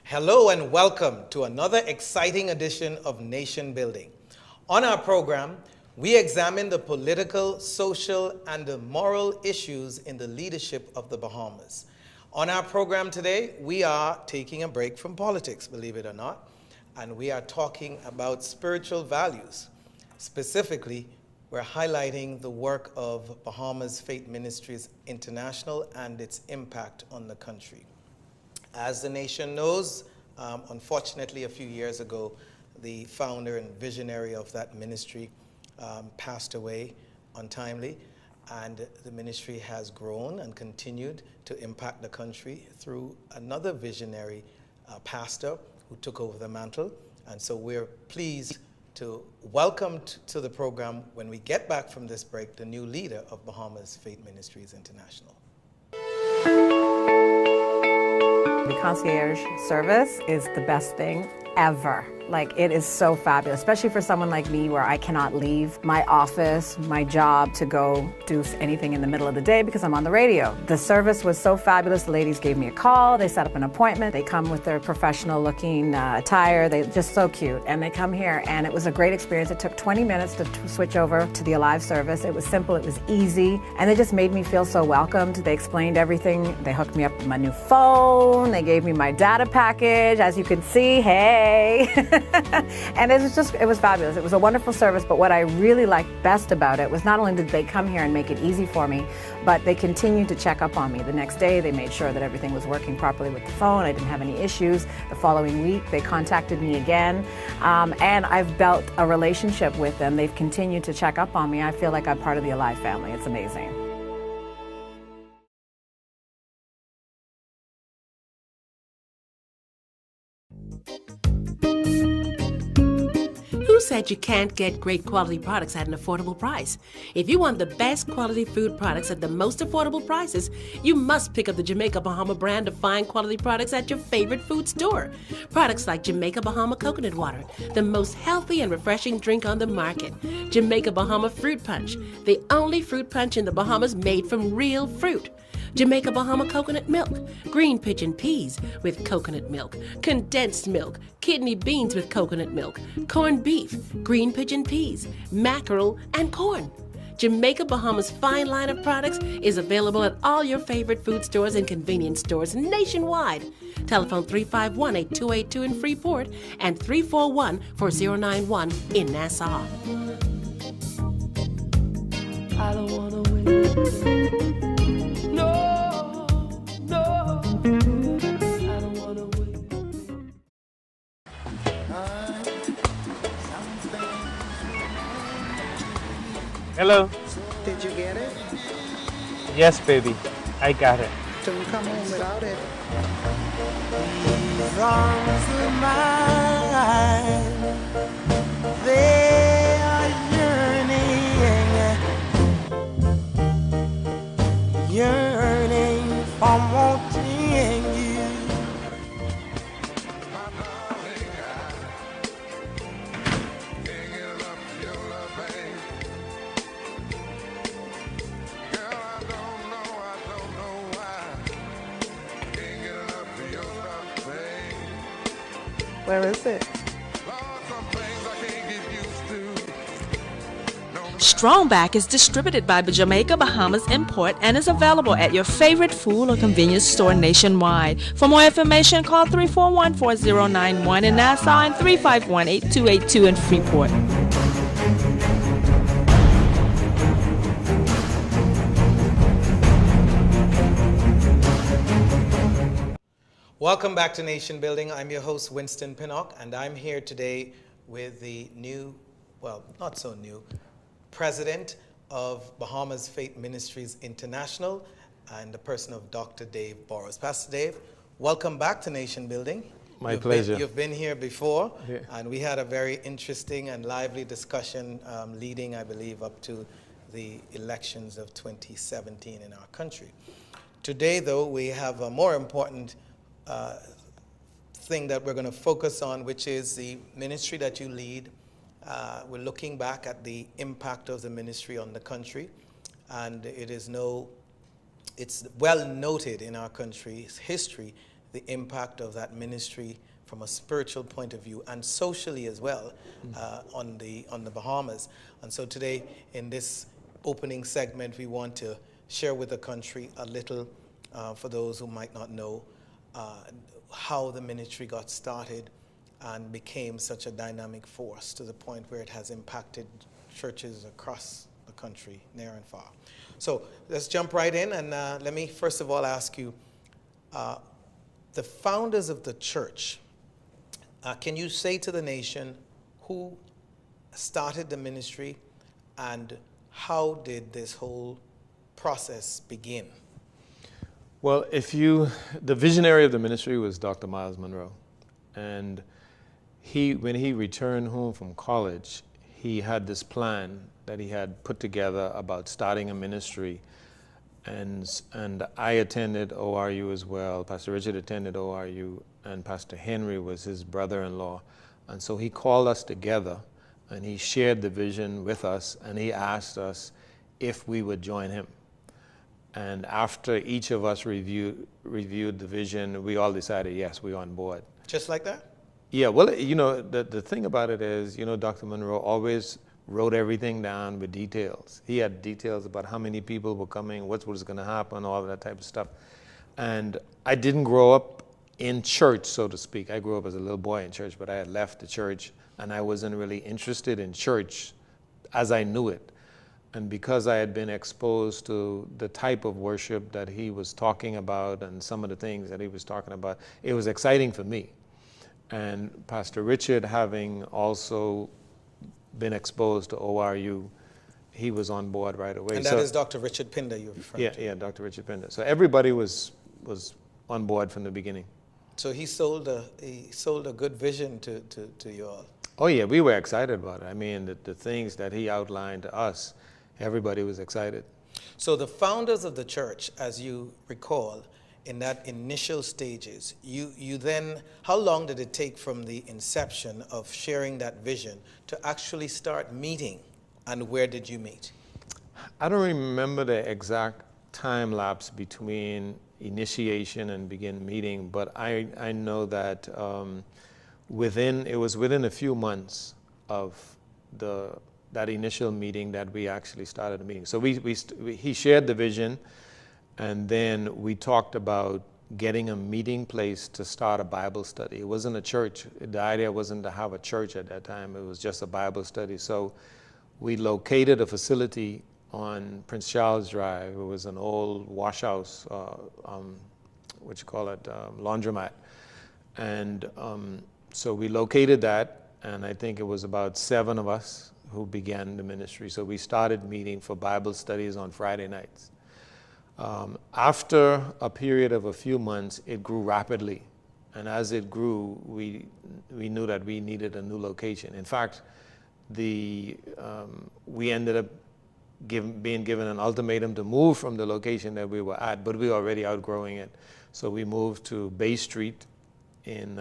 Hello and welcome to another exciting edition of Nation Building. On our program, we examine the political, social, and the moral issues in the leadership of the Bahamas. On our program today, we are taking a break from politics, believe it or not, and we are talking about spiritual values. Specifically, we're highlighting the work of Bahamas Faith Ministries International and its impact on the country. As the nation knows, unfortunately a few years ago, the founder and visionary of that ministry passed away untimely, and the ministry has grown and continued to impact the country through another visionary pastor who took over the mantle. And so we're pleased to welcome to the program, when we get back from this break, the new leader of Bahamas Faith Ministries International. The concierge service is the best thing ever. Like, it is so fabulous, especially for someone like me where I cannot leave my office, my job, to go do anything in the middle of the day because I'm on the radio. The service was so fabulous. The ladies gave me a call. They set up an appointment. They come with their professional looking attire. They're just so cute. And they come here, and it was a great experience. It took 20 minutes to switch over to the Alive service. It was simple. It was easy. And they just made me feel so welcomed. They explained everything. They hooked me up with my new phone. They gave me my data package. As you can see, hey. And it was fabulous. It was a wonderful service, but what I really liked best about it was not only did they come here and make it easy for me, but they continued to check up on me. The next day, they made sure that everything was working properly with the phone. I didn't have any issues. The following week, they contacted me again, and I've built a relationship with them. They've continued to check up on me. I feel like I'm part of the Alive family. It's amazing. Who said you can't get great quality products at an affordable price? If you want the best quality food products at the most affordable prices, you must pick up the Jamaica Bahama brand of fine quality products at your favorite food store. Products like Jamaica Bahama Coconut Water, the most healthy and refreshing drink on the market. Jamaica Bahama Fruit Punch, the only fruit punch in the Bahamas made from real fruit. Jamaica Bahama coconut milk, green pigeon peas with coconut milk, condensed milk, kidney beans with coconut milk, corned beef, green pigeon peas, mackerel, and corn. Jamaica Bahama's fine line of products is available at all your favorite food stores and convenience stores nationwide. Telephone 351-8282 in Freeport and 341-4091 in Nassau. I don't wanna wait. Hello. Did you get it? Yes, baby. I got it. Don't come home without it. These arms of mine, they are yearning for wanting you. Where is it? Strongback is distributed by Jamaica Bahamas Import and is available at your favorite food or convenience store nationwide. For more information, call 341-4091 in Nassau and 351-8282 in Freeport. Welcome back to Nation Building. I'm your host, Winston Pinnock, and I'm here today with the new, well, not so new, president of Bahamas Faith Ministries International, and the person of Dr. Dave Burrows. Pastor Dave, welcome back to Nation Building. My pleasure. You've been here before, yeah, and we had a very interesting and lively discussion leading, I believe, up to the elections of 2017 in our country. Today, though, we have a more important thing that we're going to focus on, which is the ministry that you lead. We're looking back at the impact of the ministry on the country, and it's well noted in our country's history the impact of that ministry from a spiritual point of view and socially as well on the Bahamas. And so today in this opening segment, we want to share with the country a little, for those who might not know, how the ministry got started and became such a dynamic force to the point where it has impacted churches across the country, near and far. So let's jump right in, and let me first of all ask you, the founders of the church, can you say to the nation who started the ministry and how did this whole process begin? Well, the visionary of the ministry was Dr. Miles Monroe. And when he returned home from college, he had this plan that he had put together about starting a ministry. And I attended ORU as well. Pastor Richard attended ORU, and Pastor Henry was his brother-in-law. And so he called us together, and he shared the vision with us, and he asked us if we would join him. And after each of us reviewed the vision, we all decided, yes, we're on board. Just like that? Yeah, well, the thing about it is, Dr. Monroe always wrote everything down with details. He had details about how many people were coming, what was going to happen, all of that type of stuff. And I didn't grow up in church, so to speak. I grew up as a little boy in church, but I had left the church, and I wasn't really interested in church as I knew it. And because I had been exposed to the type of worship that he was talking about and some of the things that he was talking about, it was exciting for me. And Pastor Richard, having also been exposed to ORU, he was on board right away. And that is Dr. Richard Pinder you're referring to? Yeah, Dr. Richard Pinder. So everybody was on board from the beginning. So he sold a good vision to you all. Oh yeah, we were excited about it. I mean, the things that he outlined to us, everybody was excited. So the founders of the church, as you recall, in that initial stages, you then, how long did it take from the inception of sharing that vision to actually start meeting, and where did you meet? I don't remember the exact time lapse between initiation and begin meeting, but I know that it was within a few months of that initial meeting that we actually started a meeting. So he shared the vision, and then we talked about getting a meeting place to start a Bible study. It wasn't a church. The idea wasn't to have a church at that time. It was just a Bible study. So we located a facility on Prince Charles Drive. It was an old wash house, laundromat. And so we located that, and I think it was about 7 of us who began the ministry. So we started meeting for Bible studies on Friday nights. After a period of a few months, it grew rapidly. And as it grew, we knew that we needed a new location. In fact, we ended up being given an ultimatum to move from the location that we were at, but we were already outgrowing it. So we moved to Bay Street in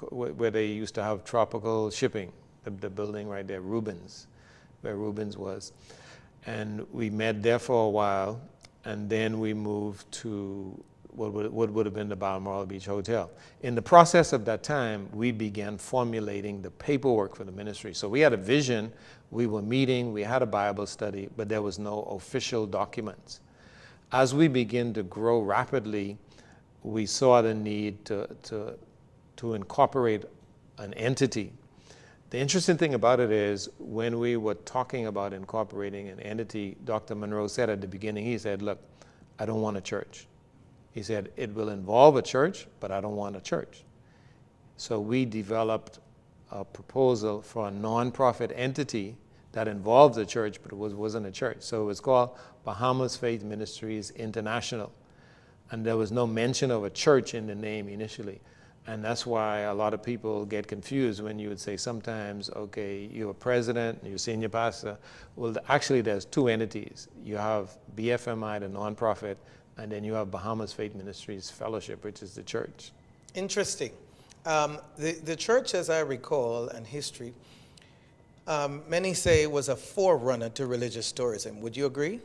where they used to have Tropical Shipping, the building right there, Rubens, where Rubens was. And we met there for a while, and then we moved to what would have been the Balmoral Beach Hotel. In the process of that time, we began formulating the paperwork for the ministry. So we had a vision, we were meeting, we had a Bible study, but there was no official documents. As we began to grow rapidly, we saw the need to incorporate an entity. The interesting thing about it is when we were talking about incorporating an entity, Dr. Monroe said at the beginning, he said, look, I don't want a church. He said, it will involve a church, but I don't want a church. So we developed a proposal for a nonprofit entity that involved a church, but it wasn't a church. So it was called Bahamas Faith Ministries International. And there was no mention of a church in the name initially. And that's why a lot of people get confused when you would say sometimes, okay, you're a president, you're a senior pastor. Well, actually, there's 2 entities. You have BFMI, the nonprofit, and then you have Bahamas Faith Ministries Fellowship, which is the church. Interesting. The church, as I recall, and history, many say was a forerunner to religious tourism. Would you agree?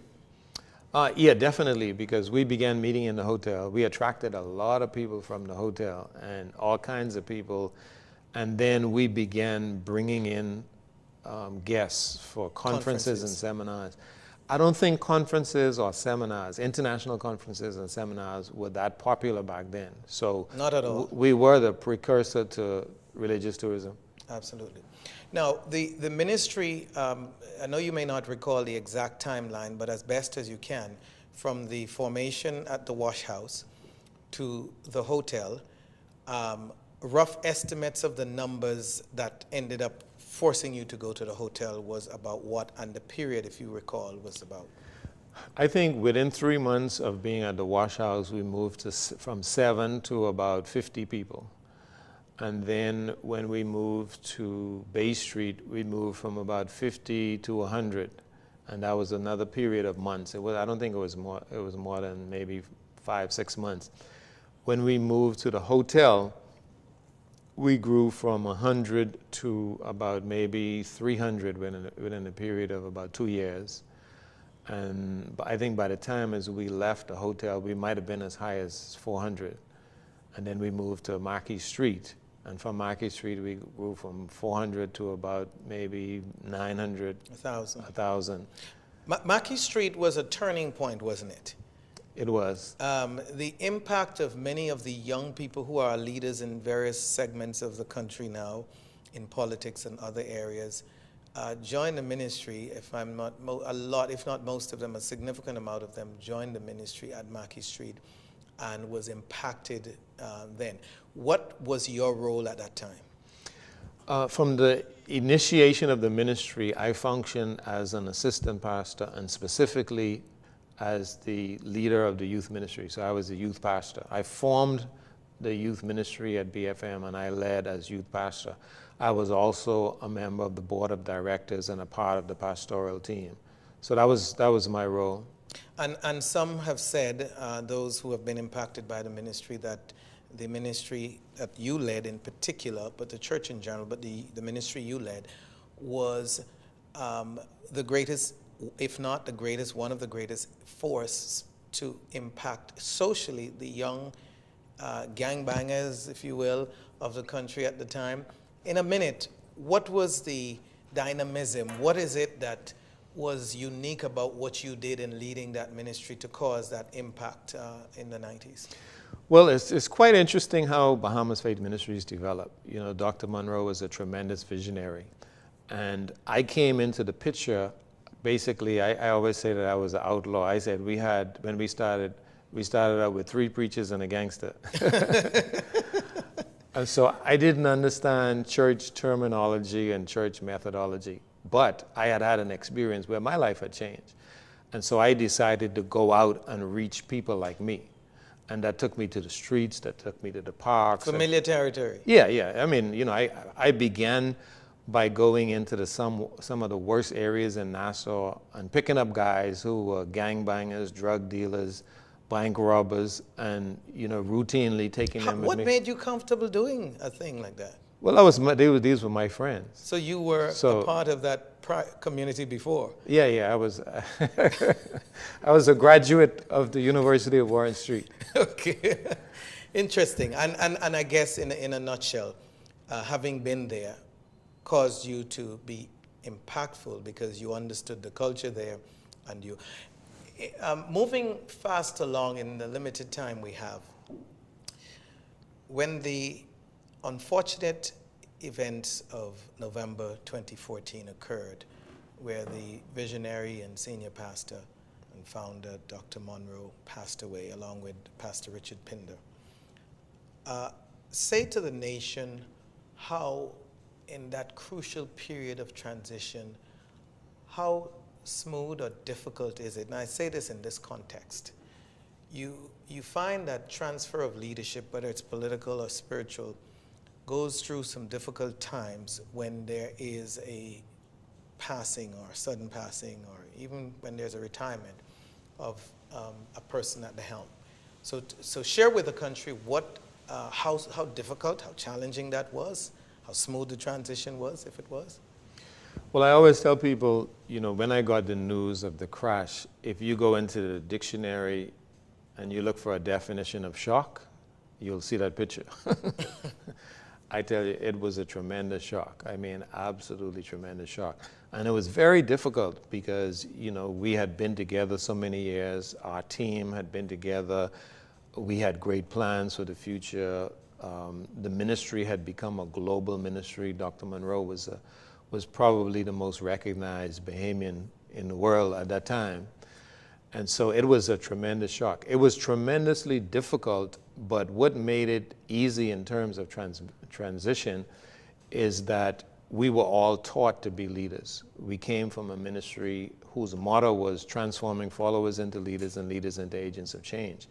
Yeah, definitely, because we began meeting in the hotel. We attracted a lot of people from the hotel and all kinds of people. And then we began bringing in guests for conferences and seminars. I don't think conferences or seminars, international conferences and seminars, were that popular back then. So not at all. We were the precursor to religious tourism. Absolutely. Now, the ministry, I know you may not recall the exact timeline, but as best as you can, from the formation at the wash house to the hotel, rough estimates of the numbers that ended up forcing you to go to the hotel was about what, and the period, if you recall, was about? I think within 3 months of being at the wash house, we moved from 7 to about 50 people. And then when we moved to Bay Street, we moved from about 50 to 100. And that was another period of months. I don't think it was more than maybe 5-6 months. When we moved to the hotel, we grew from 100 to about maybe 300 within a period of about 2 years. And I think by the time as we left the hotel, we might have been as high as 400. And then we moved to Marquis Street. And from Marquis Street, we grew from 400 to about maybe 900. 1,000. Marquis Street was a turning point, wasn't it? It was. The impact of many of the young people who are leaders in various segments of the country now, in politics and other areas, joined the ministry. If I'm not a lot, if not most of them, a significant amount of them joined the ministry at Marquis Street, and was impacted then. What was your role at that time? From the initiation of the ministry, I functioned as an assistant pastor and specifically as the leader of the youth ministry. So I was the youth pastor. I formed the youth ministry at BFM and I led as youth pastor. I was also a member of the board of directors and a part of the pastoral team. So that was my role. And some have said, those who have been impacted by the ministry, that the ministry that you led in particular, but the church in general, but the ministry you led was the greatest, if not the greatest, one of the greatest force to impact socially the young gangbangers, if you will, of the country at the time. In a minute, what was the dynamism? What is it that was unique about what you did in leading that ministry to cause that impact in the 90s? Well, it's quite interesting how Bahamas Faith Ministries developed. You know, Dr. Monroe was a tremendous visionary. And I came into the picture, basically, I always say that I was an outlaw. I said when we started out with 3 preachers and a gangster. And so I didn't understand church terminology and church methodology. But I had an experience where my life had changed. And so I decided to go out and reach people like me. And that took me to the streets, that took me to the parks. Familiar territory. Yeah. I mean, you know, I began by going into some of the worst areas in Nassau and picking up guys who were gangbangers, drug dealers, bank robbers, and, you know, routinely taking them with me. What made you comfortable doing a thing like that? Well, these were my friends. So you were a part of that community before? Yeah, I was I was a graduate of the University of Warren Street. Okay, interesting. And I guess in a nutshell, having been there caused you to be impactful because you understood the culture there, and you moving fast along in the limited time we have. When the unfortunate events of November 2014 occurred, where the visionary and senior pastor and founder Dr. Monroe passed away, along with Pastor Richard Pinder. Say to the nation how, in that crucial period of transition, how smooth or difficult is it? And I say this in this context. You find that transfer of leadership, whether it's political or spiritual, goes through some difficult times when there is a passing or sudden passing, or even when there's a retirement of a person at the helm. So share with the country how difficult, how challenging that was, how smooth the transition was, if it was. Well, I always tell people, you know, when I got the news of the crash, if you go into the dictionary and you look for a definition of shock, you'll see that picture. I tell you, it was a tremendous shock. I mean, absolutely tremendous shock. And it was very difficult because, you know, we had been together so many years. Our team had been together. We had great plans for the future. The ministry had become a global ministry. Dr. Monroe was probably the most recognized Bahamian in the world at that time. And so it was a tremendous shock. It was tremendously difficult, but what made it easy in terms of transition is that we were all taught to be leaders. We came from a ministry whose motto was transforming followers into leaders and leaders into agents of change.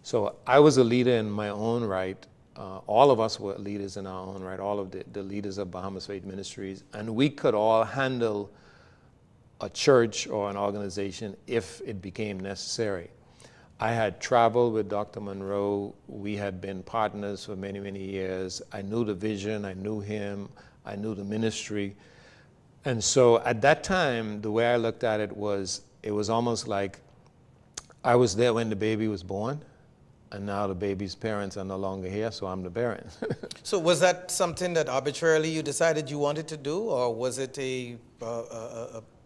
So I was a leader in my own right. All of us were leaders in our own right, all of the leaders of Bahamas Faith Ministries, and we could all handle a church or an organization if it became necessary. I had traveled with Dr. Monroe. We had been partners for many, many years. I knew the vision, I knew him, I knew the ministry. And so at that time, the way I looked at it was almost like I was there when the baby was born, and now the baby's parents are no longer here, so I'm the parent. So was that something that arbitrarily you decided you wanted to do, or was it a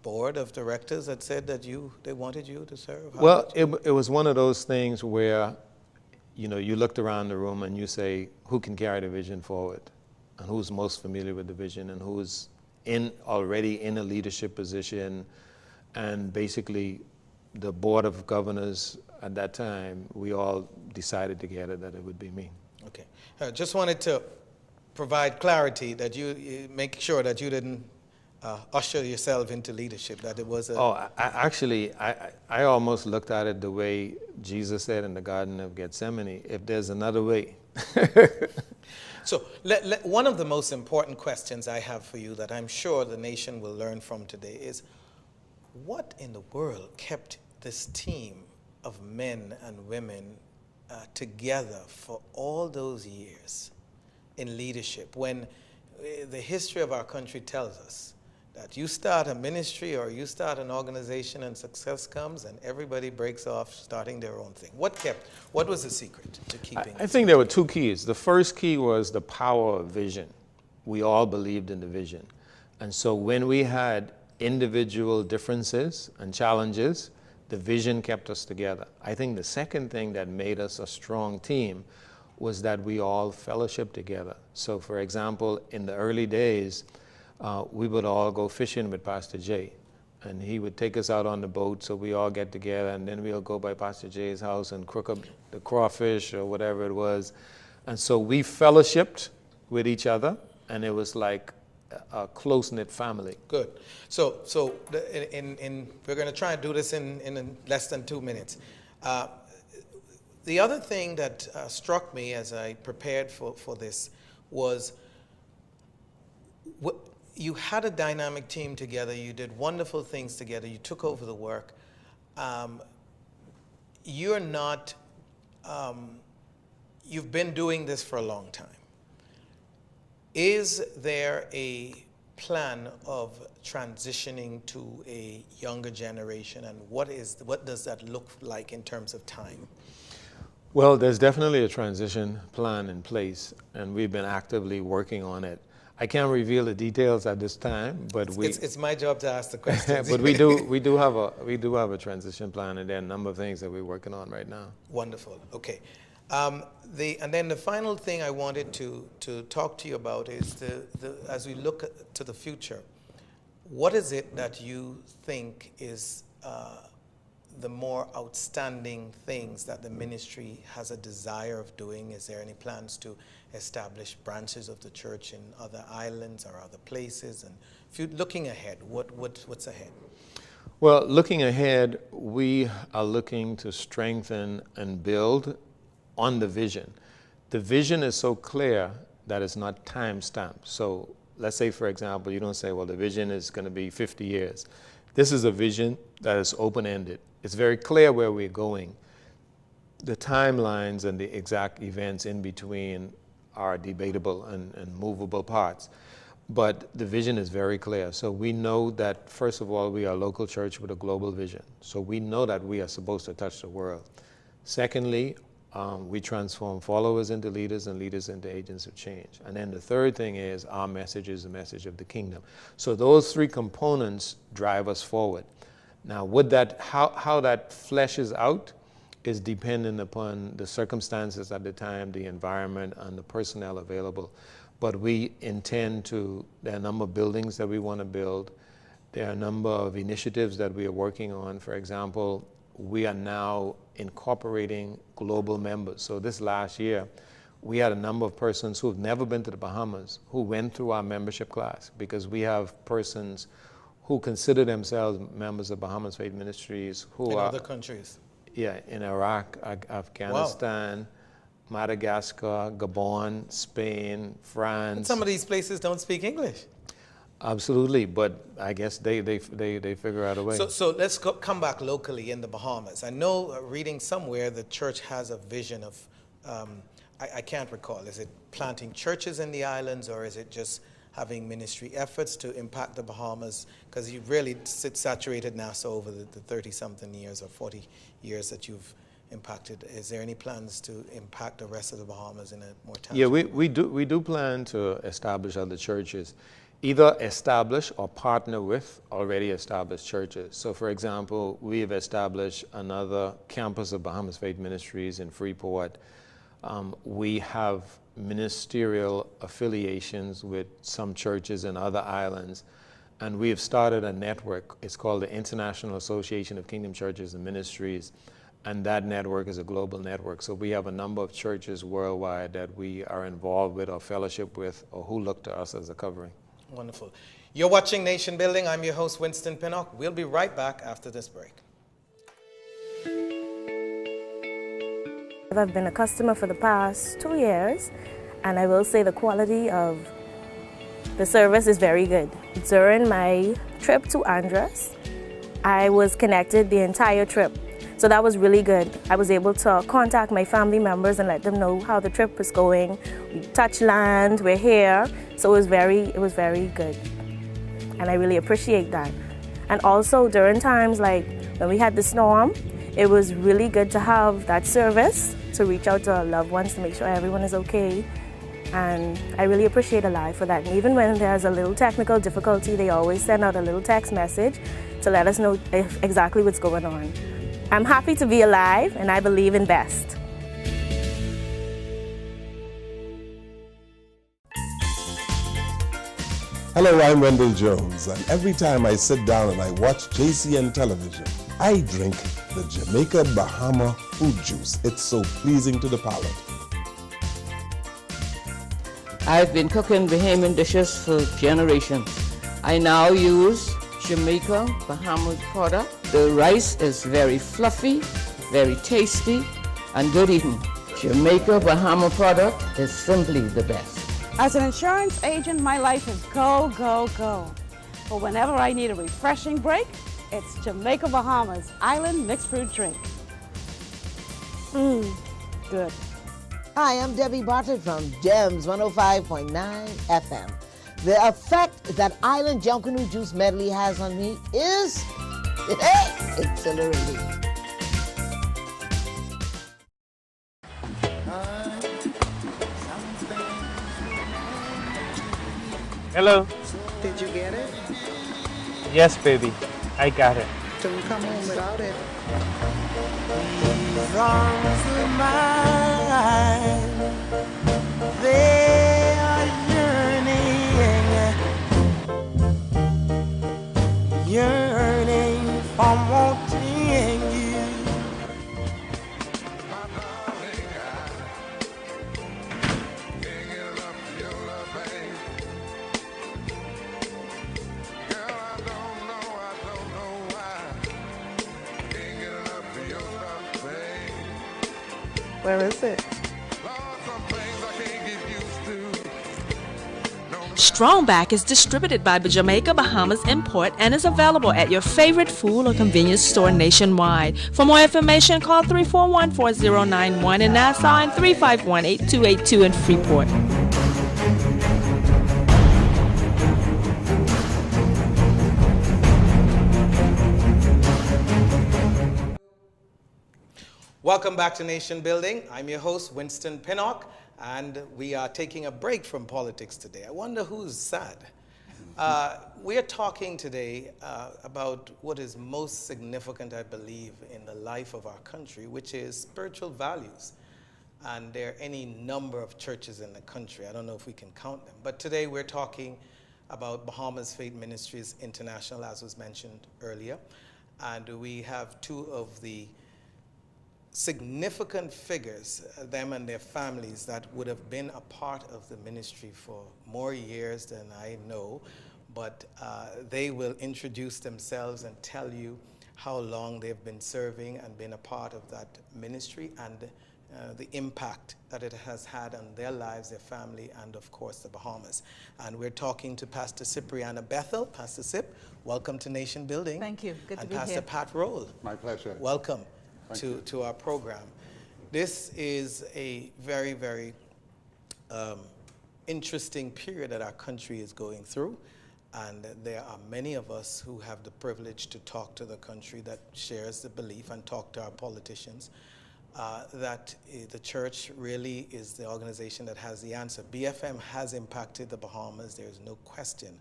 board of directors that said that they wanted you to serve? Well, it was one of those things where, you know, you looked around the room and you say, who can carry the vision forward? And who's most familiar with the vision, and who's already in a leadership position? And basically, the board of governors at that time, we all decided together that it would be me. Okay. Just wanted to provide clarity that you make sure that you didn't usher yourself into leadership, that it was a... Oh, I almost looked at it the way Jesus said in the Garden of Gethsemane, if there's another way. So one of the most important questions I have for you that I'm sure the nation will learn from today is, what in the world kept this team of men and women together for all those years in leadership, when the history of our country tells us that you start a ministry or you start an organization and success comes and everybody breaks off starting their own thing? What was the secret to keeping I think there were two keys. The first key was the power of vision. We all believed in the vision. And so when we had individual differences and challenges, the vision kept us together. I think the second thing that made us a strong team was that we all fellowship together. So for example, in the early days, we would all go fishing with Pastor Jay, and he would take us out on the boat, so we all get together, and then we'll go by Pastor Jay's house and cook up the crawfish or whatever it was. And so we fellowshipped with each other, and it was like a close-knit family. Good. So we're going to try and do this in less than 2 minutes. The other thing that struck me as I prepared for this was you had a dynamic team together. You did wonderful things together. You took over the work. You're not, you've been doing this for a long time. Is there a plan of transitioning to a younger generation, and what does that look like in terms of time? Well, there's definitely a transition plan in place, and we've been actively working on it. I can't reveal the details at this time, but it's my job to ask the questions. But we do have a transition plan, and there are a number of things that we're working on right now. Wonderful. Okay. And then the final thing I wanted to talk to you about is as we look to the future, what is it that you think is the more outstanding things that the ministry has a desire of doing? Is there any plans to establish branches of the church in other islands or other places? And if you're looking ahead, what's ahead? Well, looking ahead, we are looking to strengthen and build on the vision. The vision is so clear that it's not time-stamped. So let's say, for example, you don't say, well, the vision is going to be 50 years. This is a vision that is open-ended. It's very clear where we're going. The timelines and the exact events in between are debatable and movable parts. But the vision is very clear. So we know that, first of all, we are a local church with a global vision. So we know that we are supposed to touch the world. Secondly, we transform followers into leaders and leaders into agents of change. And then the third thing is our message is the message of the kingdom. So those three components drive us forward. Now, would that, how that fleshes out is dependent upon the circumstances at the time, the environment, and the personnel available. But we intend to, there are a number of buildings that we want to build. There are a number of initiatives that we are working on. For example, we are now incorporating global members. So this last year, we had a number of persons who have never been to the Bahamas who went through our membership class, because we have persons who consider themselves members of Bahamas Faith Ministries who in are other countries. Yeah, in Iraq, Afghanistan, Madagascar, Gabon, Spain, France. But some of these places don't speak English. Absolutely, but I guess they figure out a way. So let's come back locally in the Bahamas. I know reading somewhere the church has a vision of, I can't recall, is it planting churches in the islands, or is it just having ministry efforts to impact the Bahamas? Because you've really saturated NASA over the 30-something years or 40 years that you've impacted. Is there any plans to impact the rest of the Bahamas in a more tangible way? Yeah, we do plan to establish other churches, either establish or partner with already established churches. So for example, we have established another campus of Bahamas Faith Ministries in Freeport. We have ministerial affiliations with some churches in other islands, and we have started a network. It's called the International Association of Kingdom Churches and Ministries, and that network is a global network. So we have a number of churches worldwide that we are involved with or fellowship with, or who look to us as a covering. Wonderful. You're watching Nation Building. I'm your host, Winston Pinnock. We'll be right back after this break. I've been a customer for the past 2 years, and I will say the quality of the service is very good. During my trip to Andros, I was connected the entire trip, so that was really good. I was able to contact my family members and let them know how the trip was going. We touched land, we're here, so it was very good, and I really appreciate that. And also during times like when we had the storm, it was really good to have that service to reach out to our loved ones to make sure everyone is okay. And I really appreciate Alive for that. And even when there's a little technical difficulty, they always send out a little text message to let us know exactly what's going on. I'm happy to be alive, and I believe in best. Hello, I'm Wendell Jones, and every time I sit down and I watch JCN television, I drink the Jamaica Bahama fruit juice. It's so pleasing to the palate. I've been cooking Bahamian dishes for generations. I now use Jamaica Bahamas product. The rice is very fluffy, very tasty, and good eating. Jamaica Bahama product is simply the best. As an insurance agent, my life is go, go, go. But whenever I need a refreshing break, it's Jamaica Bahamas Island Mixed Fruit Drink. Good. Hi, I'm Debbie Bartlett from GEMS 105.9 FM. The effect that Island Junkanoo Juice Medley has on me is exhilarating. Hello. Did you get it? Yes, baby. I got it. Don't come home without it. These arms of mine, they are yearning for wanting you. Where is it? Strongback is distributed by Jamaica Bahamas Import and is available at your favorite food or convenience store nationwide. For more information, call 341-4091 in Nassau and 351-8282 in Freeport. Welcome back to Nation Building. I'm your host, Winston Pinnock, and we are taking a break from politics today. I wonder who's sad. We're talking today about what is most significant, I believe, in the life of our country, which is spiritual values. And there are any number of churches in the country. I don't know if we can count them. But today we're talking about Bahamas Faith Ministries International, as was mentioned earlier. And we have two of the significant figures, them and their families, that would have been a part of the ministry for more years than I know, but they will introduce themselves and tell you how long they've been serving and been a part of that ministry and the impact that it has had on their lives, their family, and of course the Bahamas. And we're talking to Pastor Cipriana Bethel. Pastor Cip, welcome to Nation Building. Thank you, good to be Pastor here. Pat Roll. My pleasure. Welcome to our program. This is a very, very interesting period that our country is going through, and there are many of us who have the privilege to talk to the country that shares the belief and talk to our politicians that the church really is the organization that has the answer. BFM has impacted the Bahamas. There is no question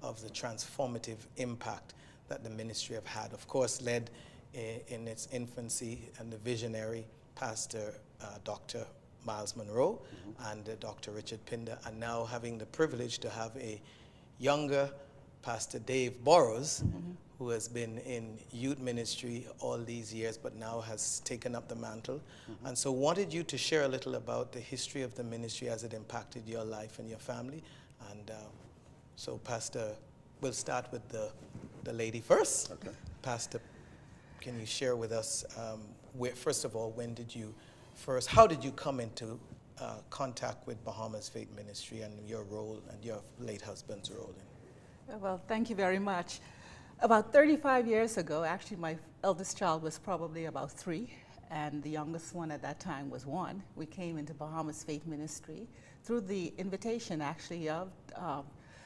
of the transformative impact that the ministry have had. Of course, led in its infancy and the visionary Pastor Dr. Miles Monroe and Dr. Richard Pinder, and now having the privilege to have a younger Pastor Dave Burrows, who has been in youth ministry all these years, but now has taken up the mantle. And so wanted you to share a little about the history of the ministry as it impacted your life and your family. And so Pastor, we'll start with the lady first. Okay. Pastor, can you share with us, first of all, how did you come into contact with Bahamas Faith Ministry and your role and your late husband's role in it? Well, thank you very much. About 35 years ago, actually my eldest child was probably about 3, and the youngest one at that time was 1. We came into Bahamas Faith Ministry through the invitation actually of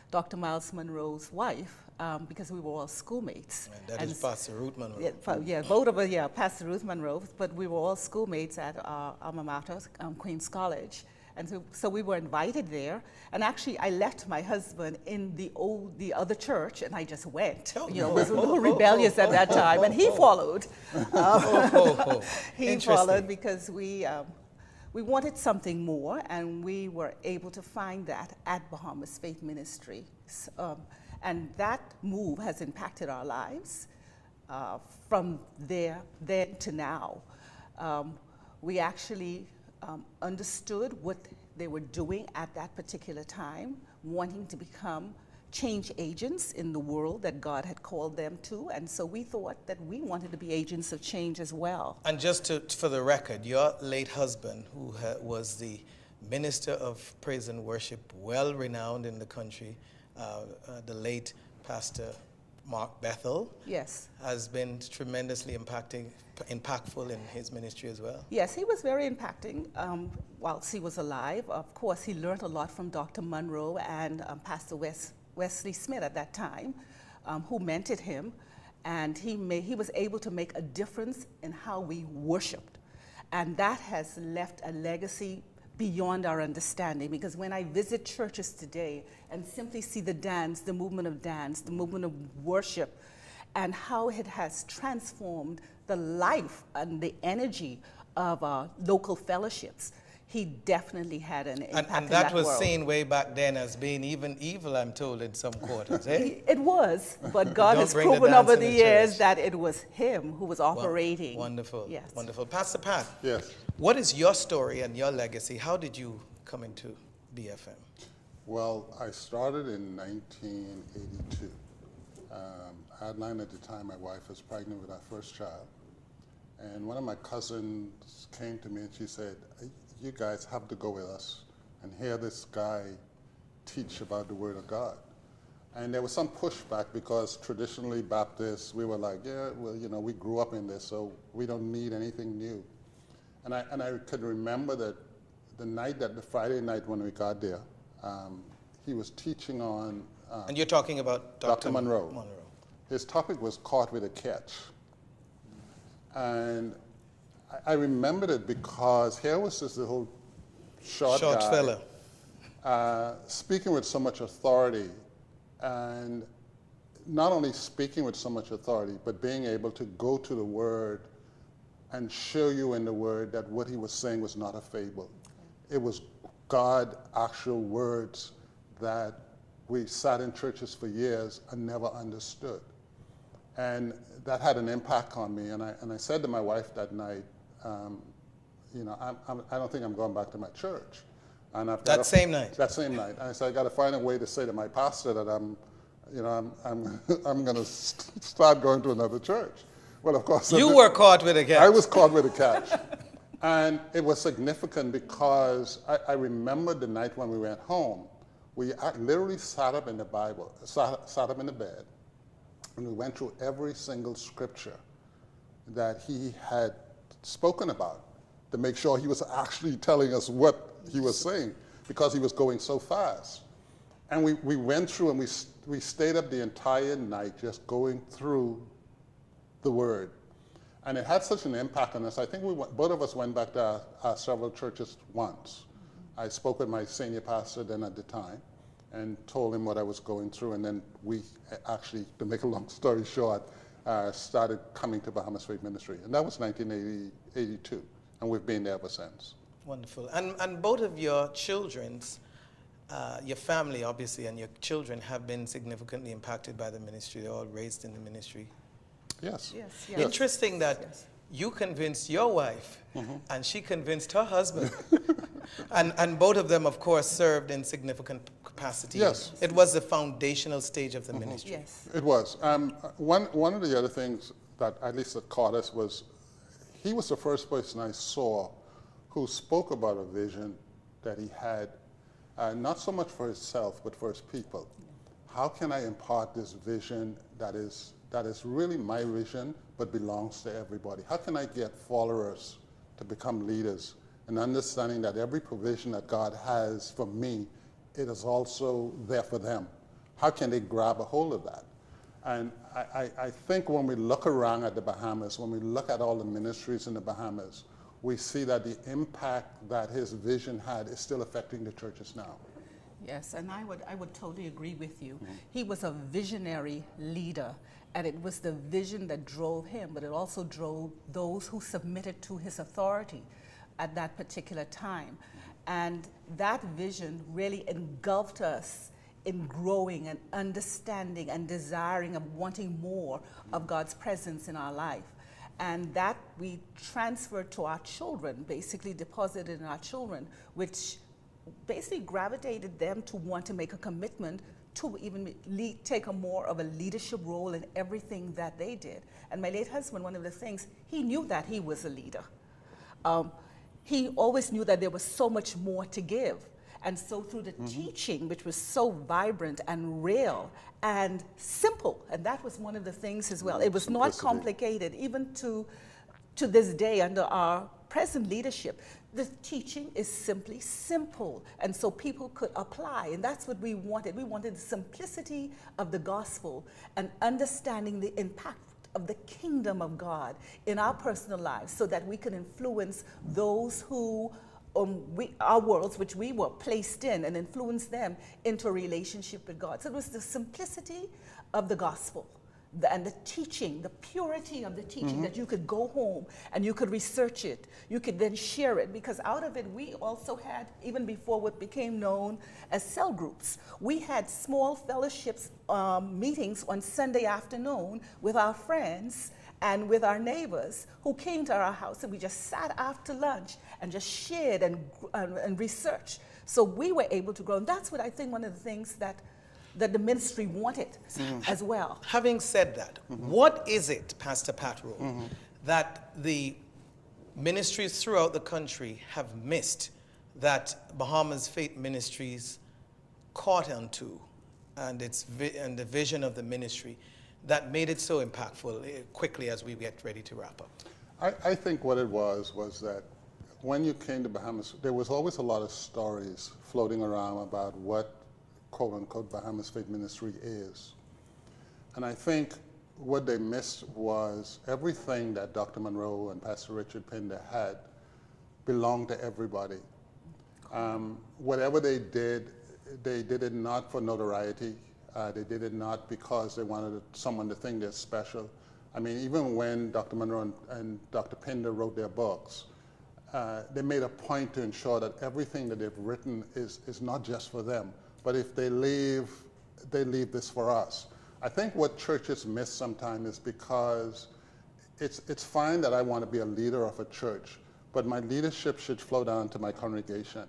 Dr. Miles Monroe's wife, because we were all schoolmates. And that is Pastor Ruth Monroe. Yeah, both of us, Pastor Ruth Monroe, but we were all schoolmates at our alma mater, Queen's College. And so we were invited there, and actually I left my husband in the other church, and I just went. You know, was a little rebellious at that time, and he followed. He followed because we wanted something more, and we were able to find that at Bahamas Faith Ministry. And that move has impacted our lives from then to now. We actually understood what they were doing at that particular time, wanting to become change agents in the world that God had called them to, and so we thought that we wanted to be agents of change as well. And just for the record, your late husband, who was the minister of praise and worship, well renowned in the country, the late Pastor Mark Bethel, yes, has been tremendously impactful in his ministry as well. Yes, he was very impacting whilst he was alive. Of course, he learned a lot from Dr. Monroe and Pastor Wesley Smith at that time, who mentored him, and he was able to make a difference in how we worshiped. And that has left a legacy beyond our understanding, because when I visit churches today and simply see the dance, the movement of worship, and how it has transformed the life and the energy of our local fellowships, he definitely had an impact and in that was world. seen way back then as being even evil, I'm told, in some quarters, eh? It was, but God has proven over the years that it was him who was operating. Wonderful, yes. Wonderful. Pastor Pat, yes. What is your story and your legacy? How did you come into BFM? Well, I started in 1982. I had 9 at the time. My wife was pregnant with our first child. And one of my cousins came to me and she said, you guys have to go with us and hear this guy teach about the Word of God. And there was some pushback because traditionally Baptists, we were like, yeah, well, you know, we grew up in this, so we don't need anything new. And I could remember that the Friday night when we got there, he was teaching on... and you're talking about Dr. Monroe. His topic was Caught with a Catch. And I remembered it because here was this little short guy, fella, speaking with so much authority, and not only speaking with so much authority, but being able to go to the Word and show you in the Word that what he was saying was not a fable. It was God, actual words that we sat in churches for years and never understood. And that had an impact on me. And I said to my wife that night, you know, I don't think I'm going back to my church. And I've that same night? That same night. And I said, I got to find a way to say to my pastor that I'm going to start going to another church. Well, of course. You were caught with a catch. I was caught with a catch. And it was significant because I remember the night when we went home, we literally sat up in the Bible, sat up in the bed, and we went through every single scripture that he had spoken about to make sure he was actually telling us what he was saying, because he was going so fast. And we went through and we stayed up the entire night just going through the Word. And it had such an impact on us. I think both of us went back to our several churches once. I spoke with my senior pastor then at the time and told him what I was going through. And then we actually, to make a long story short, started coming to Bahamas Faith Ministry. And that was 1982. And we've been there ever since. Wonderful. And both of your children's, your family, obviously, and your children have been significantly impacted by the ministry. They're all raised in the ministry. Yes. Yes, yes. Interesting that you convinced your wife and she convinced her husband. and both of them, of course, served in significant capacity. Yes. It was the foundational stage of the ministry. Yes. It was. One of the other things that at least that caught us was he was the first person I saw who spoke about a vision that he had, not so much for himself, but for his people. How can I impart this vision that is really my vision, but belongs to everybody? How can I get followers to become leaders, and understanding that every provision that God has for me, it is also there for them? How can they grab a hold of that? And I think when we look around at the Bahamas, when we look at all the ministries in the Bahamas, we see that the impact that his vision had is still affecting the churches now. Yes, and I would totally agree with you. He was a visionary leader, and it was the vision that drove him, but it also drove those who submitted to his authority at that particular time. And that vision really engulfed us in growing and understanding and desiring and wanting more of God's presence in our life. And that we transferred to our children, basically deposited in our children, which basically gravitated them to want to make a commitment to even take a more of a leadership role in everything that they did. And my late husband, one of the things, he knew that he was a leader. He always knew that there was so much more to give. And so through the teaching, which was so vibrant and real and simple, and that was one of the things as well. It was not complicated, even to this day under our present leadership. The teaching is simply simple, and so people could apply, and that's what we wanted. We wanted the simplicity of the gospel and understanding the impact of the kingdom of God in our personal lives, so that we can influence those who our worlds, which we were placed in, and influence them into a relationship with God. So it was the simplicity of the gospel and the teaching, the purity of the teaching, that you could go home and you could research it. You could then share it, because out of it we also had, even before what became known as cell groups, we had small fellowships meetings on Sunday afternoon with our friends and with our neighbors who came to our house, and we just sat after lunch and just shared and researched. So we were able to grow, and that's what I think one of the things that the ministry wanted as well. Having said that, what is it, Pastor Pat Rowe, that the ministries throughout the country have missed that Bahamas Faith Ministries caught onto, and the vision of the ministry that made it so impactful quickly as we get ready to wrap up? I think what it was that when you came to Bahamas, there was always a lot of stories floating around about what quote-unquote Bahamas Faith Ministry is. And I think what they missed was everything that Dr. Monroe and Pastor Richard Pinder had belonged to everybody. Whatever they did it not for notoriety. They did it not because they wanted someone to think they're special. I mean, even when Dr. Monroe and Dr. Pinder wrote their books, they made a point to ensure that everything that they've written is not just for them, but if they leave this for us. I think what churches miss sometimes is because it's fine that I want to be a leader of a church, but my leadership should flow down to my congregation.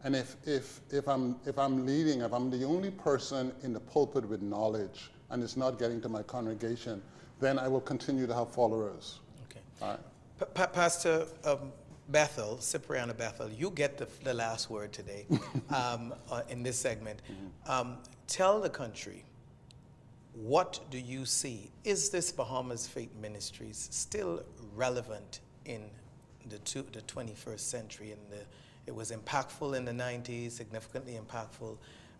And if I'm leading, if I'm the only person in the pulpit with knowledge and it's not getting to my congregation, then I will continue to have followers. Okay. All right. Pastor Bethel, Cipriano Bethel, you get the last word today in this segment. Tell the country, what do you see? Is this Bahamas Faith Ministries still relevant in the 21st century? It was impactful in the 90s, significantly impactful,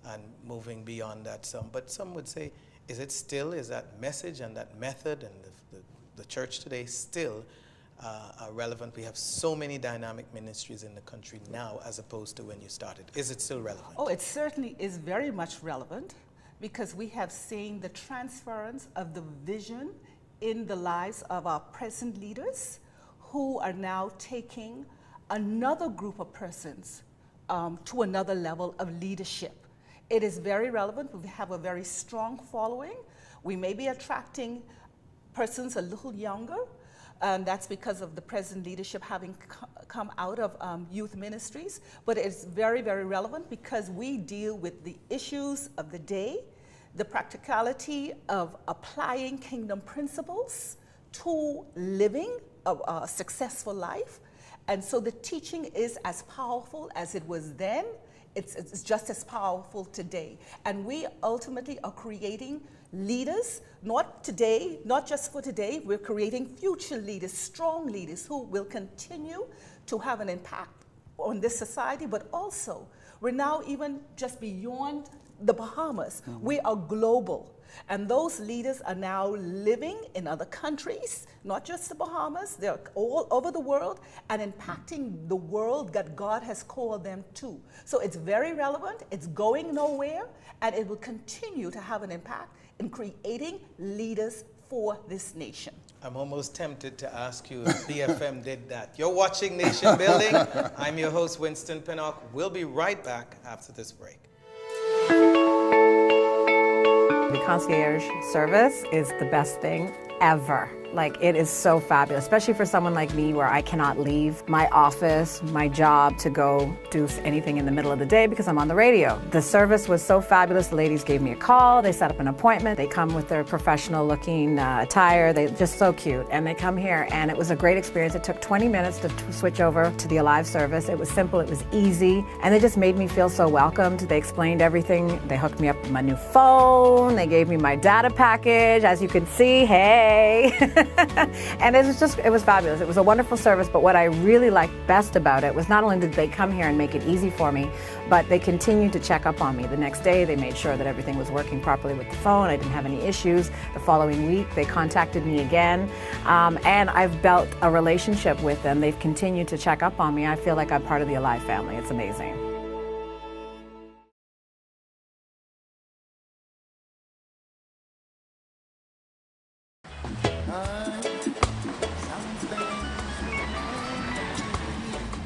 and moving beyond that some. But some would say, is that message and that method and the church today still are relevant? We have so many dynamic ministries in the country now as opposed to when you started. Is it still relevant? Oh, it certainly is very much relevant, because we have seen the transference of the vision in the lives of our present leaders, who are now taking another group of persons to another level of leadership. It is very relevant. We have a very strong following. We may be attracting persons a little younger, and that's because of the present leadership having come out of youth ministries. But it's very, very relevant because we deal with the issues of the day, the practicality of applying kingdom principles to living a successful life. And so the teaching is as powerful as it was then. It's just as powerful today. And we ultimately are creating leaders, not today, not just for today. We're creating future leaders, strong leaders who will continue to have an impact on this society, but also we're now even just beyond the Bahamas. We are global. And those leaders are now living in other countries, not just the Bahamas, they're all over the world and impacting the world that God has called them to. So it's very relevant, it's going nowhere, and it will continue to have an impact in creating leaders for this nation. I'm almost tempted to ask you if BFM did that. You're watching Nation Building. I'm your host, Winston Pinnock. We'll be right back after this break. The concierge service is the best thing ever. Like, it is so fabulous, especially for someone like me where I cannot leave my office, my job, to go do anything in the middle of the day because I'm on the radio. The service was so fabulous. The ladies gave me a call. They set up an appointment. They come with their professional looking attire. They're just so cute. And they come here, and it was a great experience. It took 20 minutes to switch over to the Alive service. It was simple. It was easy. And they just made me feel so welcomed. They explained everything. They hooked me up with my new phone. They gave me my data package. As you can see, hey. And it was fabulous. It was a wonderful service, but what I really liked best about it was not only did they come here and make it easy for me, but they continued to check up on me. The next day, they made sure that everything was working properly with the phone. I didn't have any issues. The following week, they contacted me again, and I've built a relationship with them. They've continued to check up on me. I feel like I'm part of the Alive family. It's amazing.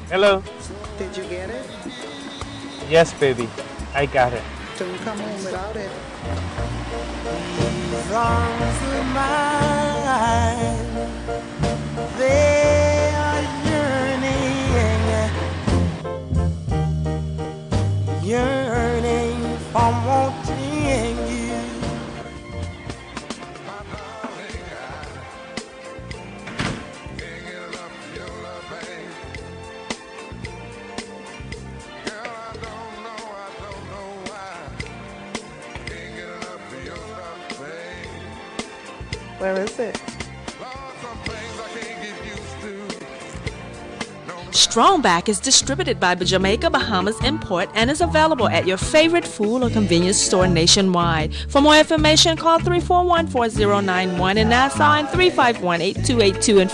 Hello. Did you get it? Yes, baby. I got it. Don't come home without it. These arms of mine, they are yearning for wanting you. Where is it? Strongback is distributed by Jamaica Bahamas Import and is available at your favorite food or convenience store nationwide. For more information, call 341-4091 in Nassau and 351-8282 in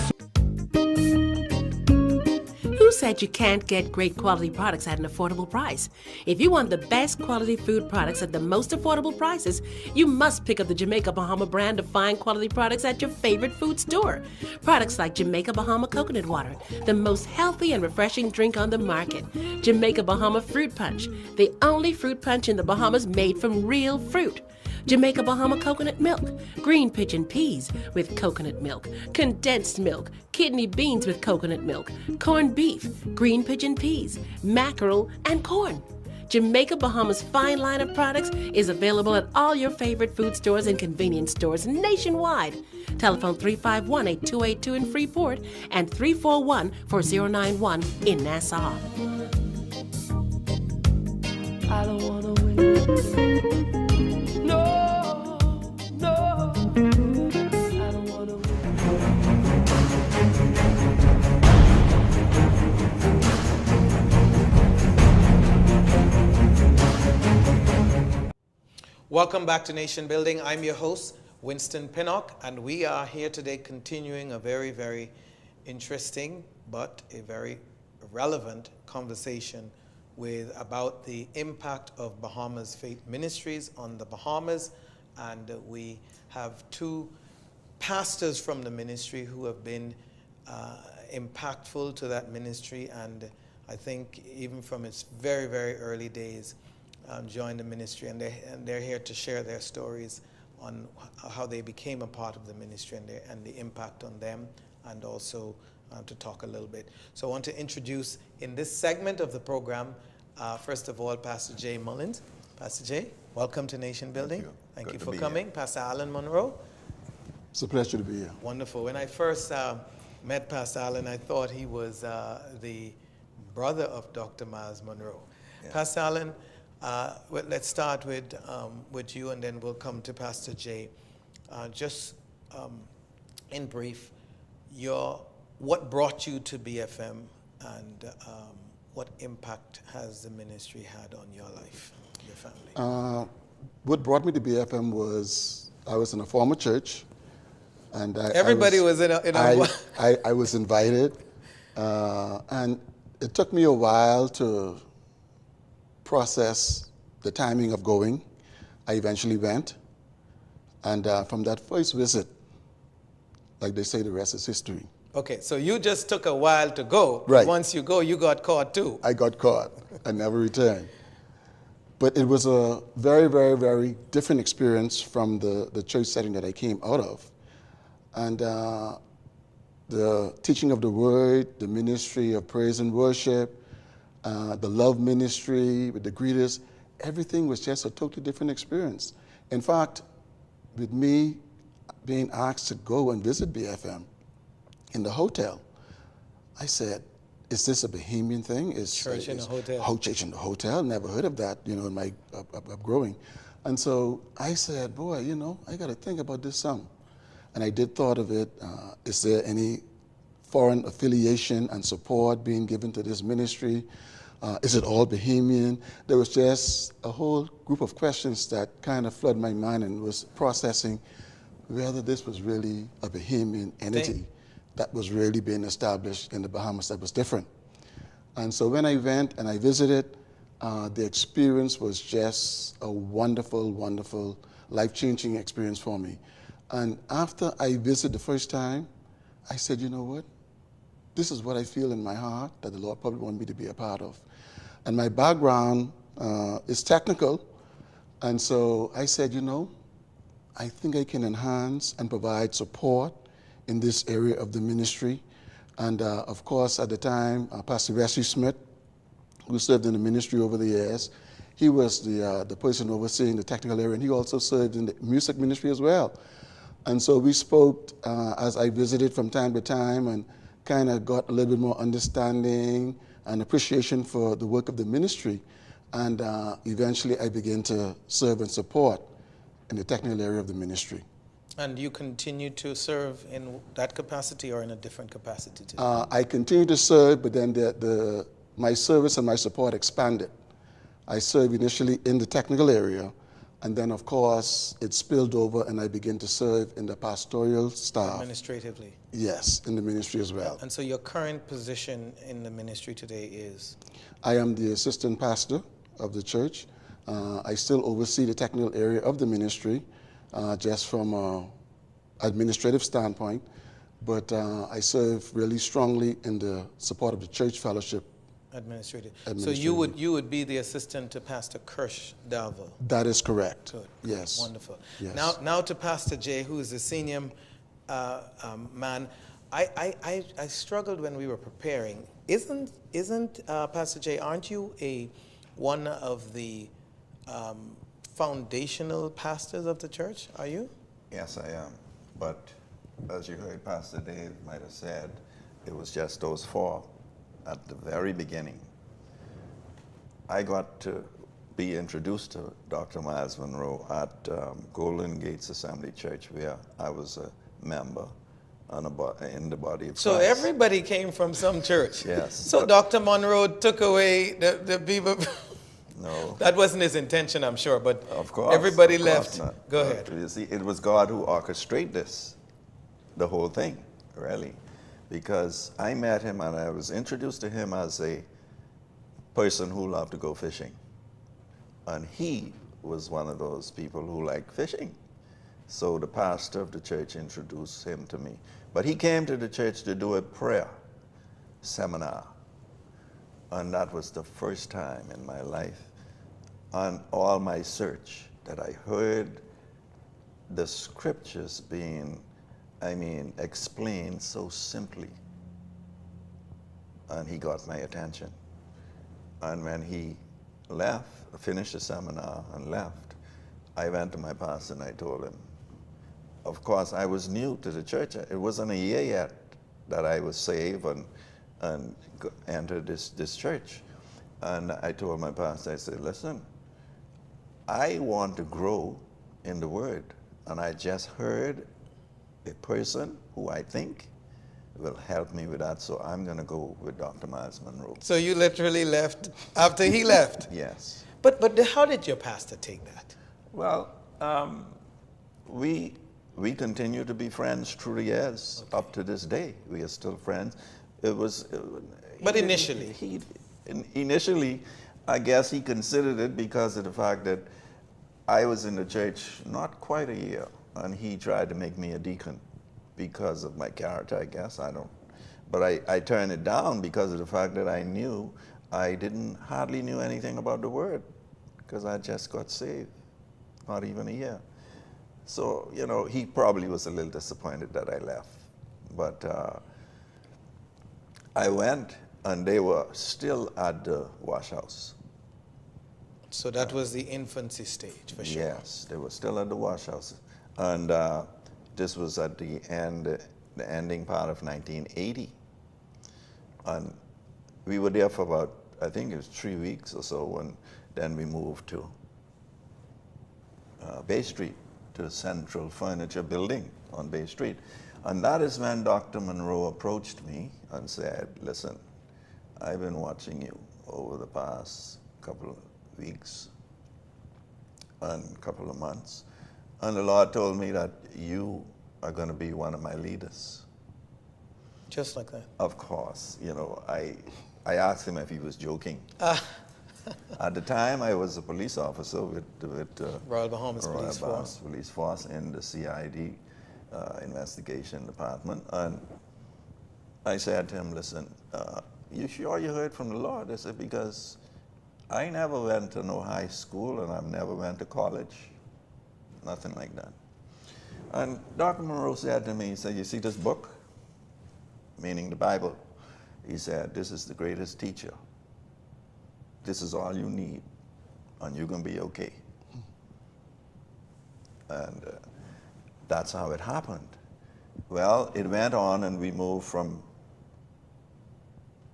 Who said you can't get great quality products at an affordable price? If you want the best quality food products at the most affordable prices, you must pick up the Jamaica Bahama brand of fine quality products at your favorite food store. Products like Jamaica Bahama Coconut Water, the most healthy and refreshing drink on the market. Jamaica Bahama Fruit Punch, the only fruit punch in the Bahamas made from real fruit. Jamaica Bahama coconut milk, green pigeon peas with coconut milk, condensed milk, kidney beans with coconut milk, corned beef, green pigeon peas, mackerel, and corn. Jamaica Bahamas' fine line of products is available at all your favorite food stores and convenience stores nationwide. Telephone 351-8282 in Freeport and 341-4091 in Nassau. I don't wanna win. No, no, I don't wanna win. Welcome back to Nation Building. I'm your host, Winston Pinnock, and we are here today continuing a very, very interesting but a very relevant conversation about the impact of Bahamas Faith Ministries on the Bahamas. And we have two pastors from the ministry who have been impactful to that ministry, and I think even from its very, very early days joined the ministry, and they're here to share their stories on how they became a part of the ministry and the impact on them, and also to talk a little bit. So I want to introduce in this segment of the program, first of all, Pastor Jay Mullins. Pastor Jay, welcome to Nation Building. Thank you for coming. Here. Pastor Alan Monroe. It's a pleasure to be here. Wonderful. When I first met Pastor Alan, I thought he was the brother of Dr. Miles Monroe. Yeah. Pastor Alan, let's start with you, and then we'll come to Pastor Jay. Just in brief, what brought you to BFM, and what impact has the ministry had on your life, your family? What brought me to BFM was I was in a former church, and everybody was in a I was invited, and it took me a while to process the timing of going. I eventually went, and from that first visit, like they say, the rest is history. Okay, so you just took a while to go. Right. Once you go, you got caught too. I got caught. I never returned. But it was a very, very, very different experience from the church setting that I came out of. And the teaching of the word, the ministry of praise and worship, the love ministry with the greeters, everything was just a totally different experience. In fact, with me being asked to go and visit BFM in the hotel, I said, is this a Bahamian thing? Church in a hotel. Church in the hotel. Never heard of that, in my upgrowing. And so I said, boy, I got to think about this some. And I did thought of it. Is there any foreign affiliation and support being given to this ministry? Is it all Bahamian? There was just a whole group of questions that kind of flooded my mind, and was processing whether this was really a Bahamian entity that was really being established in the Bahamas that was different. And so when I went and I visited, the experience was just a wonderful, wonderful, life-changing experience for me. And after I visited the first time, I said, you know what? This is what I feel in my heart that the Lord probably wanted me to be a part of. And my background is technical, and so I said, I think I can enhance and provide support in this area of the ministry. And of course, at the time, Pastor Wesley Smith, who served in the ministry over the years, he was the person overseeing the technical area, and he also served in the music ministry as well. And so we spoke as I visited from time to time, and kind of got a little bit more understanding and appreciation for the work of the ministry. And eventually I began to serve and support in the technical area of the ministry. And you continue to serve in that capacity or in a different capacity today? I continue to serve, but then my service and my support expanded. I served initially in the technical area, and then, of course, it spilled over, and I began to serve in the pastoral staff. Administratively? Yes, in the ministry as well. And so your current position in the ministry today is? I am the assistant pastor of the church. I still oversee the technical area of the ministry, just from an administrative standpoint, but I serve really strongly in the support of the church fellowship. Administrative. So you would be the assistant to Pastor Kirsch Dalville? That is correct. Good. Yes. Wonderful. Yes. Now to Pastor Jay, who is the senior man. I struggled when we were preparing. Isn't Pastor Jay, aren't you one of the foundational pastors of the church? Are you? Yes, I am. But as you heard Pastor Dave might have said, it was just those four at the very beginning. I got to be introduced to Dr. Miles Monroe at Golden Gates Assembly Church, where I was a member in the body of Christ. So everybody came from some church? Yes. So Dr. Monroe took away the people? No. That wasn't his intention, I'm sure, but of course, everybody left. Not. Go ahead. You see, it was God who orchestrated this, the whole thing, really. Because I met him and I was introduced to him as a person who loved to go fishing. And he was one of those people who liked fishing. So the pastor of the church introduced him to me. But he came to the church to do a prayer seminar. And that was the first time in my life, on all my search, that I heard the scriptures being, explained so simply. And he got my attention. And when he left, finished the seminar and left, I went to my pastor and I told him. Of course, I was new to the church. It wasn't a year yet that I was saved and entered this church. And I told my pastor, I said, listen, I want to grow in the Word. And I just heard a person who I think will help me with that, so I'm going to go with Dr. Miles Monroe. So you literally left after he left? Yes. But how did your pastor take that? Well, we continue to be friends through the years. Okay. Up to this day, we are still friends. But initially? Initially, I guess he considered it because of the fact that I was in the church not quite a year, and he tried to make me a deacon because of my character, I guess. But I turned it down because of the fact that I knew I hardly knew anything about the Word, because I just got saved, not even a year. So, he probably was a little disappointed that I left. But I went, and they were still at the wash house. So that was the infancy stage, for sure. Yes, they were still at the wash house. And this was at the ending part of 1980. And we were there for about, I think it was 3 weeks or so, and then we moved to Bay Street, to the Central Furniture Building on Bay Street. And that is when Dr. Monroe approached me and said, listen, I've been watching you over the past couple of weeks and couple of months, and the Lord told me that you are going to be one of my leaders. Just like that? Of course. I asked him if he was joking. At the time, I was a police officer with Royal Bahamas Police Force in the CID investigation department. And I said to him, listen, you sure you heard from the Lord? I said, because I never went to no high school and I've never went to college. Nothing like that. And Dr. Monroe said to me, he said, you see this book? Meaning the Bible. He said, this is the greatest teacher. This is all you need, and you're going to be okay. And that's how it happened. Well, it went on, and we moved from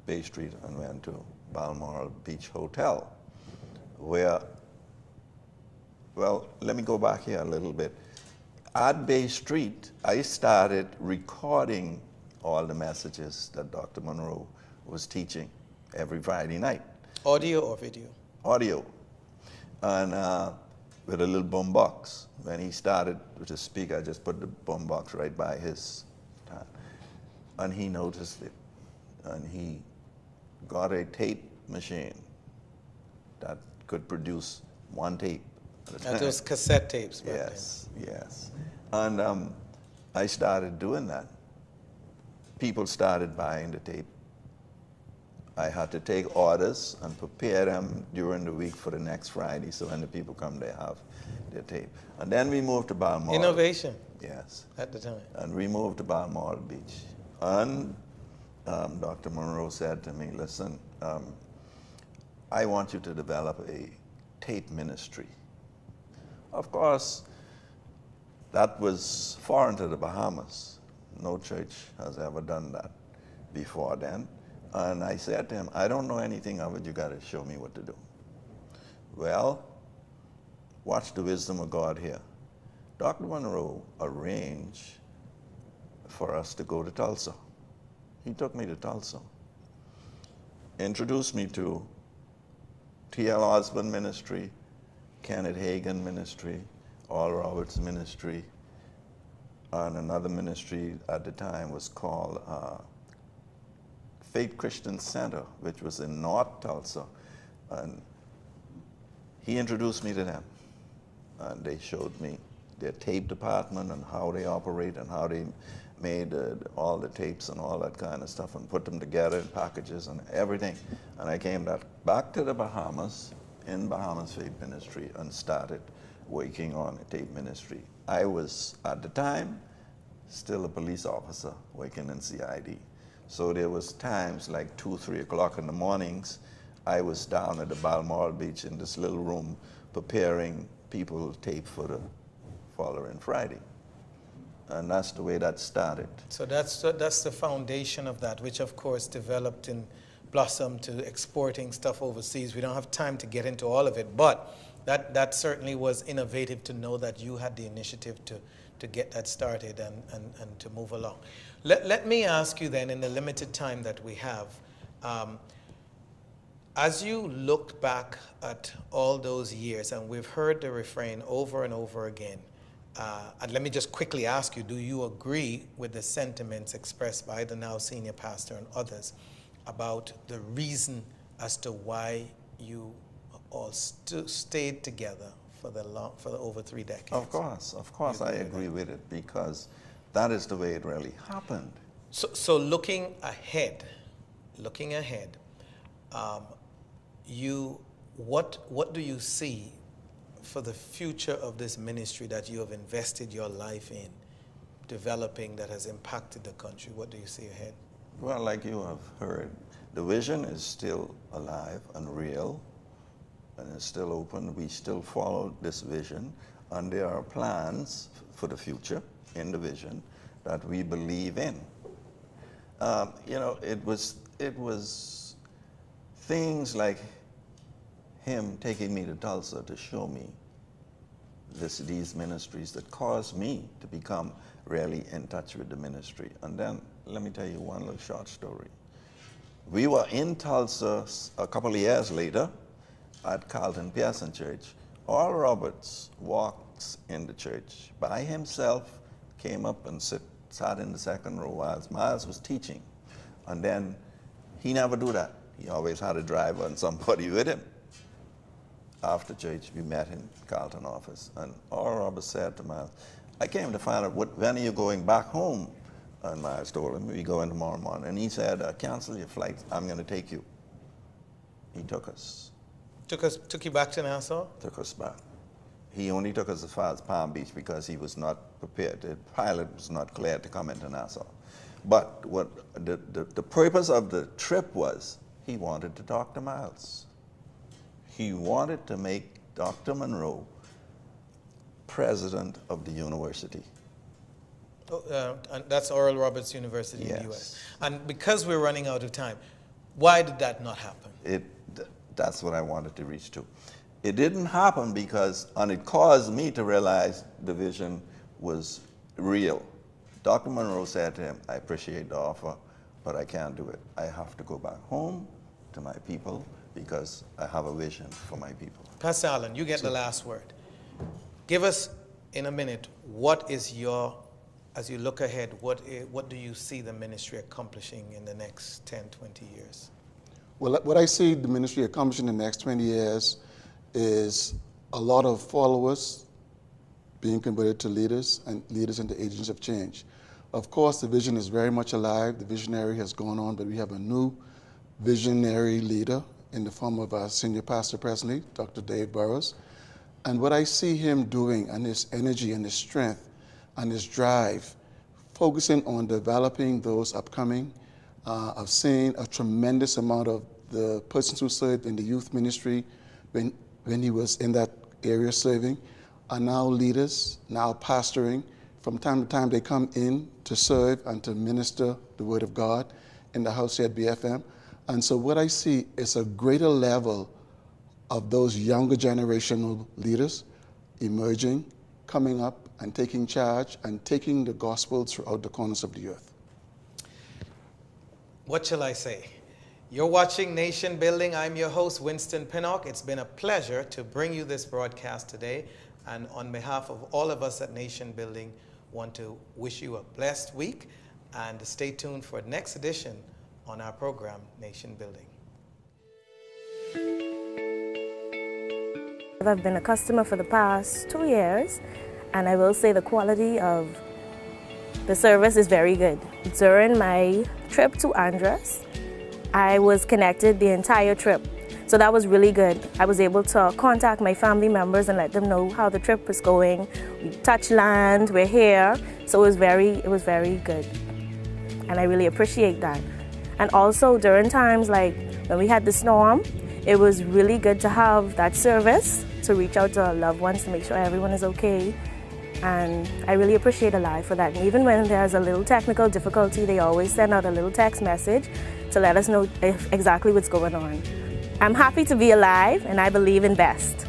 Bay Street and went to Balmoral Beach Hotel, where, well, let me go back here a little bit. at Bay Street, I started recording all the messages that Dr. Monroe was teaching every Friday night. Audio or video? Audio. And with a little boom box. When he started to speak, I just put the boom box right by his time. And he noticed it. And he got a tape machine that could produce one tape at a time. Those cassette tapes back Yes, yes. And I started doing that. People started buying the tape. I had to take orders and prepare them during the week for the next Friday, so when the people come, they have their tape. And then we moved to Balmoral. Innovation. Yes. At the time. And we moved to Balmoral Beach. And Dr. Monroe said to me, listen, I want you to develop a tape ministry. Of course, that was foreign to the Bahamas. No church has ever done that before then. And I said to him, I don't know anything of it, you got to show me what to do. Well, watch the wisdom of God here. Dr. Monroe arranged for us to go to Tulsa. He took me to Tulsa, introduced me to T.L. Osborne Ministry, Kenneth Hagin Ministry, Oral Roberts Ministry, and another ministry at the time was called Faith Christian Center, which was in North Tulsa. And he introduced me to them. And they showed me their tape department and how they operate and how they made all the tapes and all that kind of stuff and put them together in packages and everything. And I came back to the Bahamas, in Bahamas Faith Ministry, and started working on a tape ministry. I was, at the time, still a police officer working in CID. So there was times like 2, 3 o'clock in the mornings, I was down at the Balmoral Beach in this little room preparing people's tape for the following Friday. And that's the way that started. So that's the foundation of that, which of course developed and blossomed to exporting stuff overseas. We don't have time to get into all of it, but that certainly was innovative to know that you had the initiative to get that started and to move along. Let me ask you then, in the limited time that we have, as you look back at all those years, and we've heard the refrain over and over again, and let me just quickly ask you, do you agree with the sentiments expressed by the now senior pastor and others about the reason as to why you all stayed together for the over 3 decades? Of course, I agree with it, because that is the way it really happened. So looking ahead, what do you see for the future of this ministry that you have invested your life in developing, that has impacted the country? What do you see ahead? Well, like you have heard, the vision is still alive and real, and it's still open. We still follow this vision, and there are plans for the future in the vision that we believe in. You know, it was things like him taking me to Tulsa to show me these ministries that caused me to become really in touch with the ministry. And then let me tell you one little short story. We were in Tulsa a couple of years later at Carlton Pearson Church. Oral Roberts walks in the church by himself, came up and sat in the second row while Miles was teaching. And then he never do that. He always had a driver and somebody with him. After church, we met in Carlton office, and Oral Roberts said to Miles, I came to find out when are you going back home? And Miles told him, we go in tomorrow morning. And he said, cancel your flight, I'm going to take you. He took us. Took you back to Nassau? Took us back. He only took us as far as Palm Beach because he was not prepared. The pilot was not cleared to come into Nassau. But what the purpose of the trip was, he wanted to talk to Miles. He wanted to make Dr. Monroe president of the university. And that's Oral Roberts University Yes. in the U.S. And because we're running out of time, why did that not happen? That's what I wanted to reach to. It didn't happen because, and it caused me to realize the vision was real. Dr. Monroe said to him, I appreciate the offer, but I can't do it. I have to go back home to my people because I have a vision for my people. Pastor Allen, you get the last word. Give us, in a minute, what is your, as you look ahead, what do you see the ministry accomplishing in the next 10, 20 years? Well, what I see the ministry accomplishing in the next 20 years is a lot of followers being converted to leaders and leaders into agents of change. Of course, the vision is very much alive. The visionary has gone on, but we have a new visionary leader in the form of our senior pastor presently, Dr. Dave Burrows. And what I see him doing, and his energy and his strength and his drive, focusing on developing those upcoming. I've seen a tremendous amount of the persons who served in the youth ministry when he was in that area serving are now leaders, now pastoring. From time to time, they come in to serve and to minister the Word of God in the house here at BFM. And so what I see is a greater level of those younger generational leaders emerging, coming up and taking charge and taking the gospel throughout the corners of the earth. What shall I say? You're watching Nation Building. I'm your host, Winston Pinnock. It's been a pleasure to bring you this broadcast today. And on behalf of all of us at Nation Building, want to wish you a blessed week and stay tuned for the next edition on our program, Nation Building. I've been a customer for the past 2 years, and I will say the quality of the service is very good. During my trip to Andros, I was connected the entire trip. So that was really good. I was able to contact my family members and let them know how the trip was going. We touched land, we're here. So it was very good. And I really appreciate that. And also during times like when we had the storm, it was really good to have that service to reach out to our loved ones to make sure everyone is okay. And I really appreciate Alive for that. And even when there's a little technical difficulty, they always send out a little text message to let us know exactly what's going on. I'm happy to be alive, and I believe in best.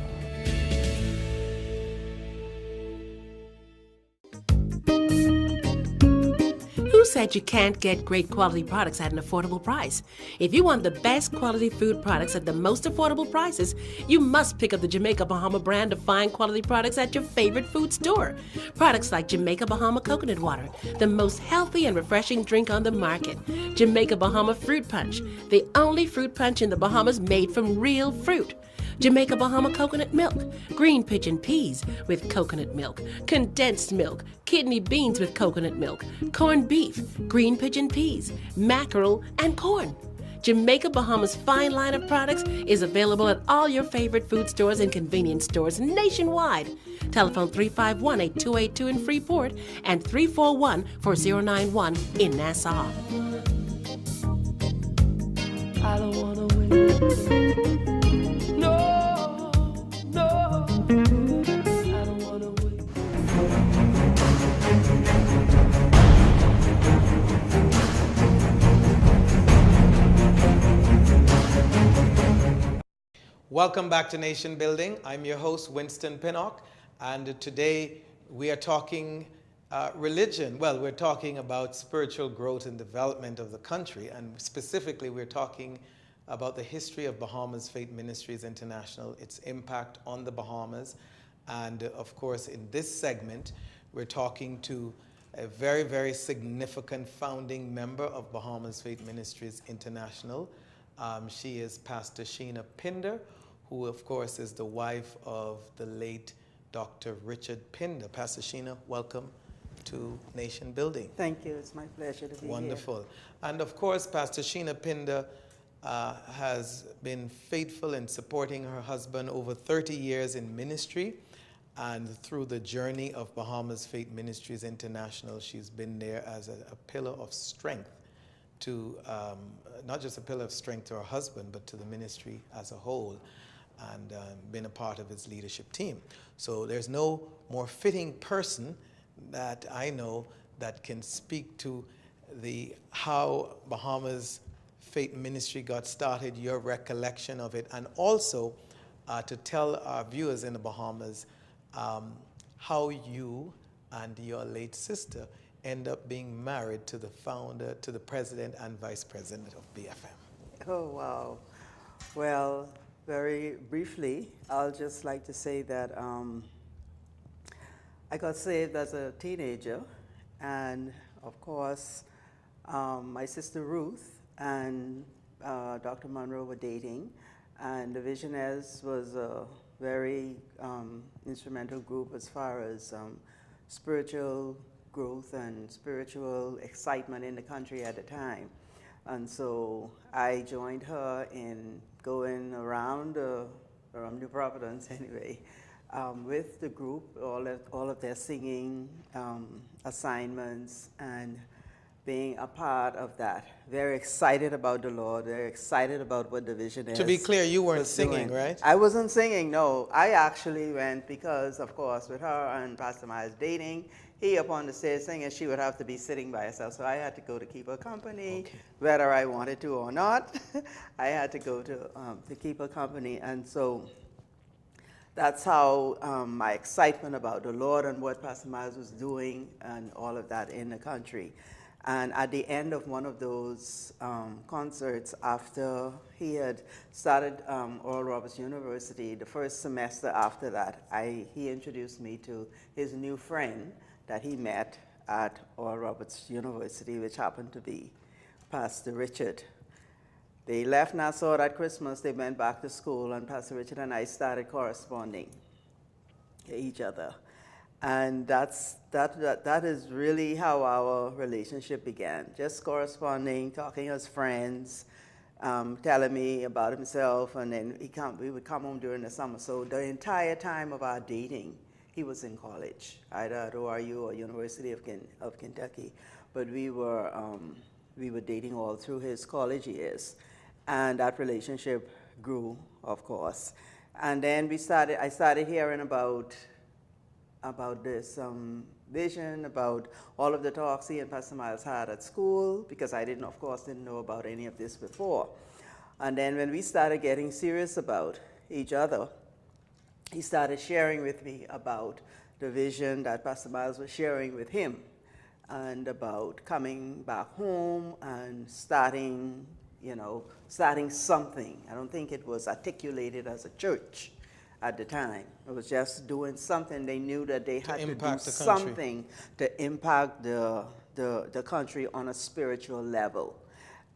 Who said you can't get great quality products at an affordable price? If you want the best quality food products at the most affordable prices, you must pick up the Jamaica Bahama brand of fine quality products at your favorite food store. Products like Jamaica Bahama Coconut Water, the most healthy and refreshing drink on the market. Jamaica Bahama Fruit Punch, the only fruit punch in the Bahamas made from real fruit. Jamaica Bahama coconut milk, green pigeon peas with coconut milk, condensed milk, kidney beans with coconut milk, corned beef, green pigeon peas, mackerel, and corn. Jamaica Bahama's fine line of products is available at all your favorite food stores and convenience stores nationwide. Telephone 351-8282 in Freeport and 341-4091 in Nassau. I don't wanna win. No, no, I don't wanna win. Welcome back to Nation Building. I'm your host, Winston Pinnock, and today we are talking religion. Well, we're talking about spiritual growth and development of the country, and specifically we're talking about the history of Bahamas Faith Ministries International, its impact on the Bahamas, and of course in this segment we're talking to a very, very significant founding member of Bahamas Faith Ministries International. She is Pastor Sheena Pinder, who of course is the wife of the late Dr. Richard Pinder. Pastor Sheena, welcome to Nation Building. Thank you. It's my pleasure to be Wonderful. here. And of course, Pastor Sheena Pinder has been faithful in supporting her husband over 30 years in ministry. And through the journey of Bahamas Faith Ministries International, she's been there as a pillar of strength to, not just a pillar of strength to her husband, but to the ministry as a whole, and been a part of its leadership team. So there's no more fitting person that I know that can speak to how Bahamas Faith Ministry got started, your recollection of it, and also to tell our viewers in the Bahamas how you and your late sister end up being married to the founder, to the president and vice president of BFM? Oh, wow. Well, very briefly, I'll just like to say that I got saved as a teenager, and of course, my sister Ruth and Dr. Monroe were dating, and the Visionaires was a very instrumental group as far as spiritual growth and spiritual excitement in the country at the time. And so I joined her in going around New Providence anyway, with the group, all of their singing assignments and being a part of that. Very excited about the Lord, very excited about what the vision is. To be clear, you weren't singing, right? I wasn't singing, no. I actually went because, of course, with her and Pastor Miles dating, he up on the stage singing, she would have to be sitting by herself. So I had to go to keep her company, whether I wanted to or not. I had to go to keep her company. And so that's how my excitement about the Lord and what Pastor Miles was doing and all of that in the country. And at the end of one of those concerts, after he had started Oral Roberts University, the first semester after that, he introduced me to his new friend that he met at Oral Roberts University, which happened to be Pastor Richard. They left Nassau at Christmas, they went back to school, and Pastor Richard and I started corresponding to each other. And that is really how our relationship began. Just corresponding, talking as friends, telling me about himself, and then we would come home during the summer. So the entire time of our dating, he was in college, either at ORU or University of Kentucky. But we were dating all through his college years. And that relationship grew, of course. And then I started hearing about this vision, about all of the talks he and Pastor Miles had at school, because I of course didn't know about any of this before. And then when we started getting serious about each other, he started sharing with me about the vision that Pastor Miles was sharing with him, and about coming back home and starting something. I don't think it was articulated as a church at the time. It was just doing something. They knew that they had to do something to impact the country on a spiritual level.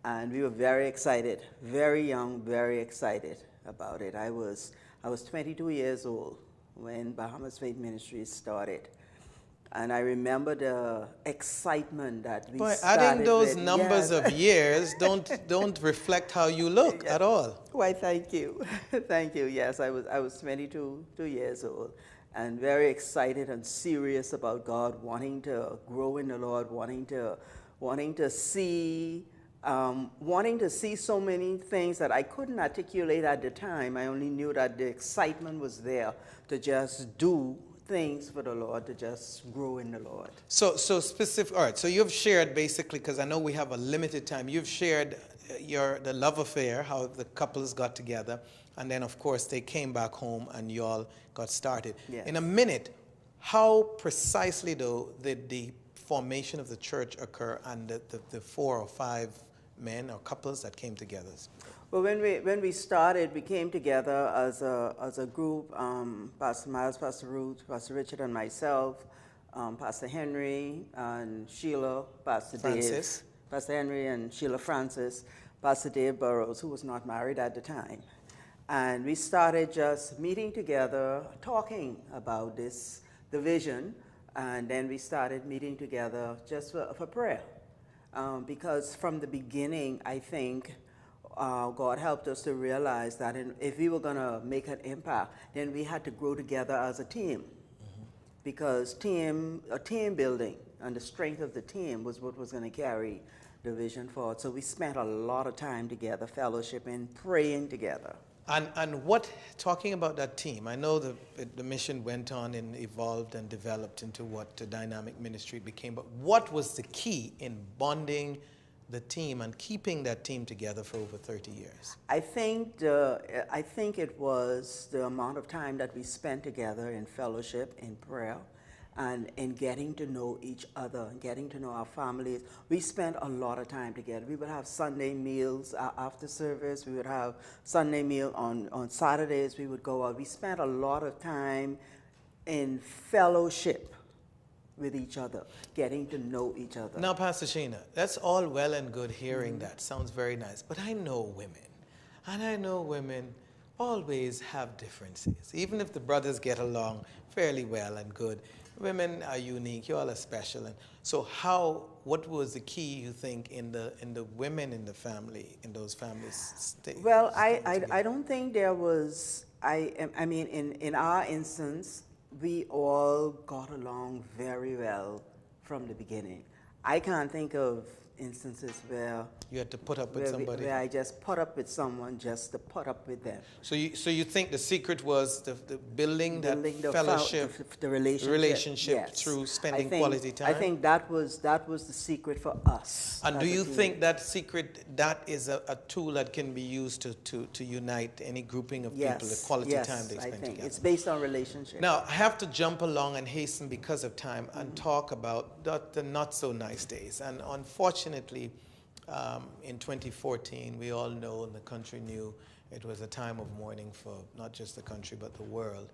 And we were very excited, very young, very excited about it. I was 22 years old when Bahamas Faith Ministries started. And I remember the excitement that we started adding those with. numbers Yes. of years don't reflect how you look at all. Why, thank you. Thank you. Yes, I was 22 years old and very excited and serious about God, wanting to grow in the Lord, wanting to see so many things that I couldn't articulate at the time. I only knew that the excitement was there to just do things for the Lord, to just grow in the Lord. So specific, all right, so you've shared basically, because I know we have a limited time, you've shared the love affair, how the couples got together, and then of course they came back home and you all got started. Yes. In a minute, how precisely though did the formation of the church occur and the 4 or 5 men or couples that came together? Well, when we started, we came together as a group, Pastor Miles, Pastor Ruth, Pastor Richard and myself, Pastor Henry and Sheila, Pastor Francis. Dave, Pastor Henry and Sheila Francis, Pastor Dave Burrows, who was not married at the time. And we started just meeting together, talking about the vision, and then we started meeting together just for prayer. Because from the beginning, I think, God helped us to realize that if we were going to make an impact, then we had to grow together as a team. Because team building and the strength of the team was what was going to carry the vision forward. So we spent a lot of time together, fellowshipping, praying together. And what, talking about that team, I know the mission went on and evolved and developed into what the dynamic ministry became, but what was the key in bonding the team and keeping that team together for over 30 years? I think it was the amount of time that we spent together in fellowship, in prayer, and in getting to know each other, and getting to know our families. We spent a lot of time together. We would have Sunday meals after service. We would have Sunday meal on Saturdays. We would go out. We spent a lot of time in fellowship with each other, getting to know each other. Now, Pastor Sheena, that's all well and good hearing that. Sounds very nice. But I know women, and I know women always have differences. Even if the brothers get along fairly well and good, women are unique. You all are special. And so what was the key, you think, in the women in the family, in those families? Well, I don't think there was, I mean, in our instance, we all got along very well from the beginning. I can't think of instances where you had to put up with somebody. Where I just put up with someone just to put up with them. So you think the secret was the building that fellowship, the relationship yes. Through spending quality time? I think that was the secret for us. And do you think that secret, that is a tool that can be used to unite any grouping of people, the quality time they spend together? It's based on relationship. Now, I have to jump along and hasten because of time and talk about the not so nice days. And unfortunately, in 2014, we all know and the country knew it was a time of mourning for not just the country but the world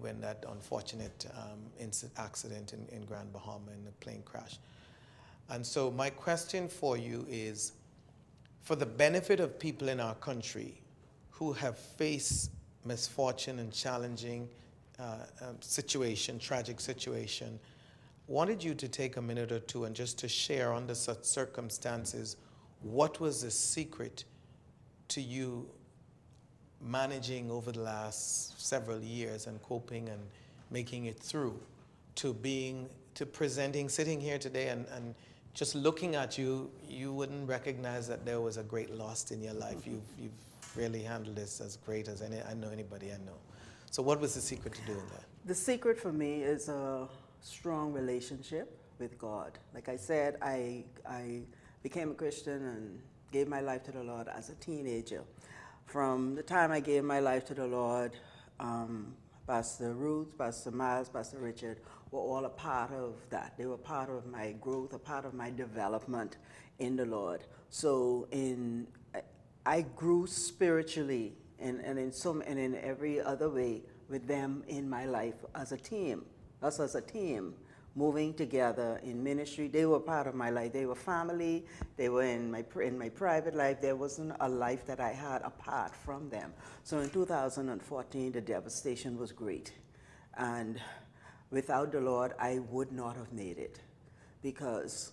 when that unfortunate accident in Grand Bahama in the plane crash. And so my question for you is, for the benefit of people in our country who have faced misfortune and challenging situation, tragic situation, wanted you to take a minute or two and just to share under such circumstances, what was the secret to you managing over the last several years and coping and making it through to presenting, sitting here today and just looking at you, you wouldn't recognize that there was a great loss in your life. You've really handled this as great as anybody I know. So what was the secret to doing that? The secret for me is a strong relationship with God. Like I said, I became a Christian and gave my life to the Lord as a teenager. From the time I gave my life to the Lord, Pastor Ruth, Pastor Miles, Pastor Richard were all a part of that. They were part of my growth, a part of my development in the Lord. So I grew spiritually and in every other way with them in my life as a team. Us as a team, moving together in ministry. They were part of my life. They were family. They were in my private life. There wasn't a life that I had apart from them. So in 2014, the devastation was great. And without the Lord, I would not have made it, because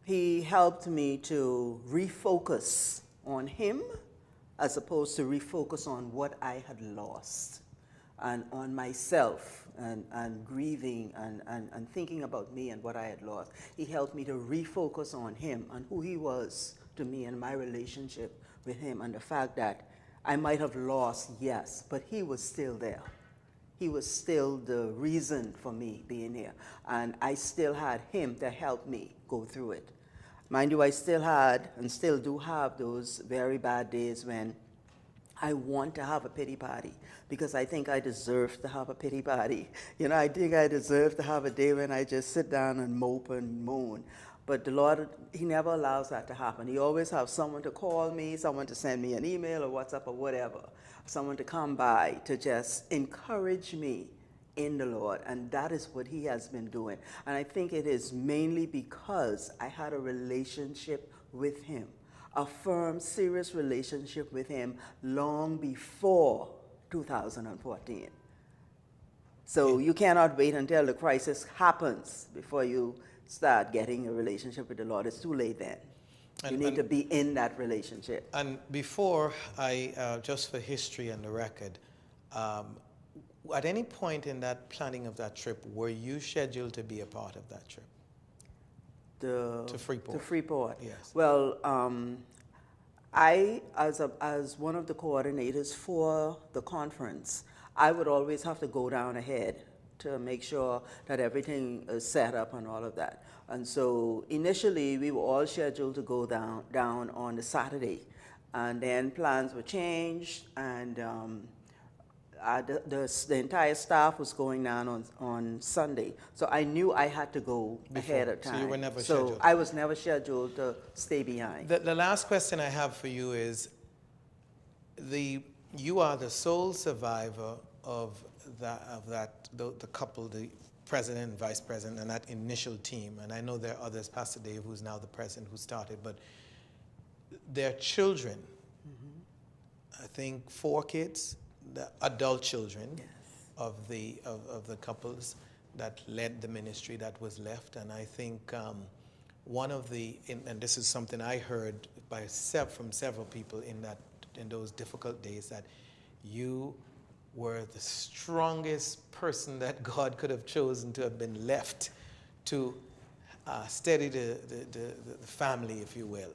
He helped me to refocus on Him as opposed to refocus on what I had lost and on myself. And grieving and thinking about me and what I had lost. He helped me to refocus on Him and who He was to me and my relationship with Him, and the fact that I might have lost, yes, but He was still there. He was still the reason for me being here, and I still had Him to help me go through it. Mind you, I still had and still do have those very bad days when I want to have a pity party, because I think I deserve to have a pity party. You know, I think I deserve to have a day when I just sit down and mope and moan. But the Lord, He never allows that to happen. He always has someone to call me, someone to send me an email or WhatsApp or whatever, someone to come by to just encourage me in the Lord. And that is what He has been doing. And I think it is mainly because I had a relationship with Him, a firm, serious relationship with Him long before 2014. So you cannot wait until the crisis happens before you start getting a relationship with the Lord. It's too late then. You need to be in that relationship. And before just for history and the record, at any point in that planning of that trip, were you scheduled to be a part of that trip? To Freeport. To Freeport. Yes. Well, I, as one of the coordinators for the conference, I would always have to go down ahead to make sure that everything is set up and all of that. And so initially, we were all scheduled to go down on the Saturday, and then plans were changed, and the entire staff was going down on Sunday. So I knew I had to go ahead of time. So you were never so scheduled? I was never scheduled to stay behind. The last question I have for you is, you are the sole survivor of the couple, the president and vice president, and that initial team. And I know there are others, Pastor Dave, who's now the president, who started, but their children, I think 4 kids, the adult children of the couples that led the ministry that was left. And I think one of and this is something I heard from several people in those difficult days, that you were the strongest person that God could have chosen to have been left to steady the family, if you will.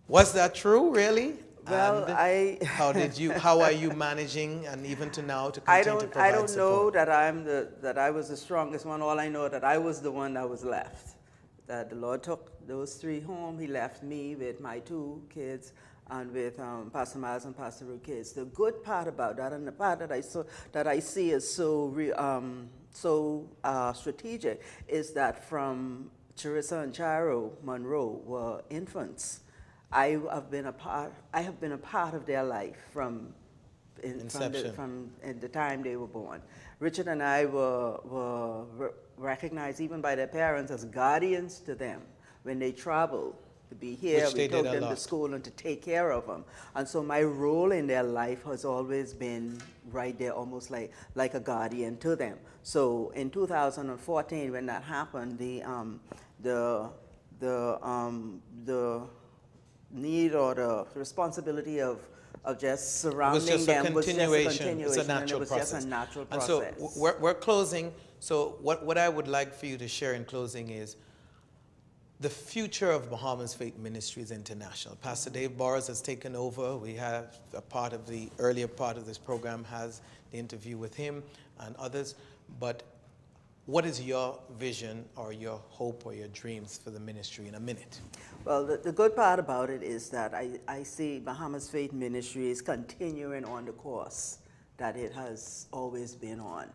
Was that true, really? Well, and how are you managing, and even to now, to continue to provide I don't support? know that I was the strongest one. All I know that I was the one that was left. That the Lord took those 3 home. He left me with my 2 kids and with Pastor Miles and Pastor Ruth kids. The good part about that, and the part that I see as so strategic, is that from Charissa and Charo Monroe were infants. I have been a part of their life from the time they were born. Richard and I were recognized even by their parents as guardians to them when they traveled to be here. We took them to school and to take care of them. And so my role in their life has always been right there, almost like a guardian to them. So in 2014, when that happened, the need or the responsibility of just surrounding them was just a continuation. It's a natural process. Just a natural process. And so we're closing. So what I would like for you to share in closing is the future of Bahamas Faith Ministries International. Pastor Dave Borras has taken over. We have a part of the earlier part of this program has the interview with him and others. But what is your vision or your hope or your dreams for the ministry in a minute? Well, the good part about it is that I see Bahamas Faith Ministries continuing on the course that it has always been on.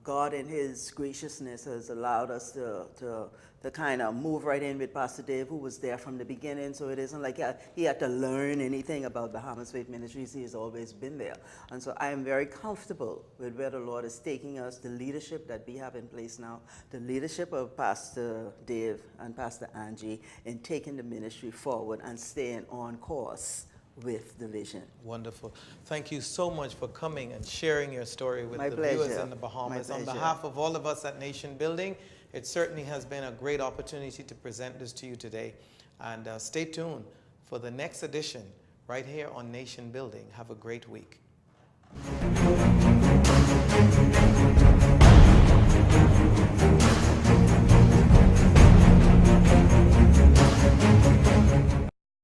God in His graciousness has allowed us to kind of move right in with Pastor Dave, who was there from the beginning, so it isn't like he had to learn anything about Bahamas Faith Ministries. He has always been there. And so I am very comfortable with where the Lord is taking us, the leadership that we have in place now, the leadership of Pastor Dave and Pastor Angie in taking the ministry forward and staying on course with the vision. Wonderful. Thank you so much for coming and sharing your story with the pleasure. viewers in the Bahamas. My On pleasure. behalf of all of us at Nation Building, it certainly has been a great opportunity to present this to you today. And stay tuned for the next edition right here on Nation Building. Have a great week.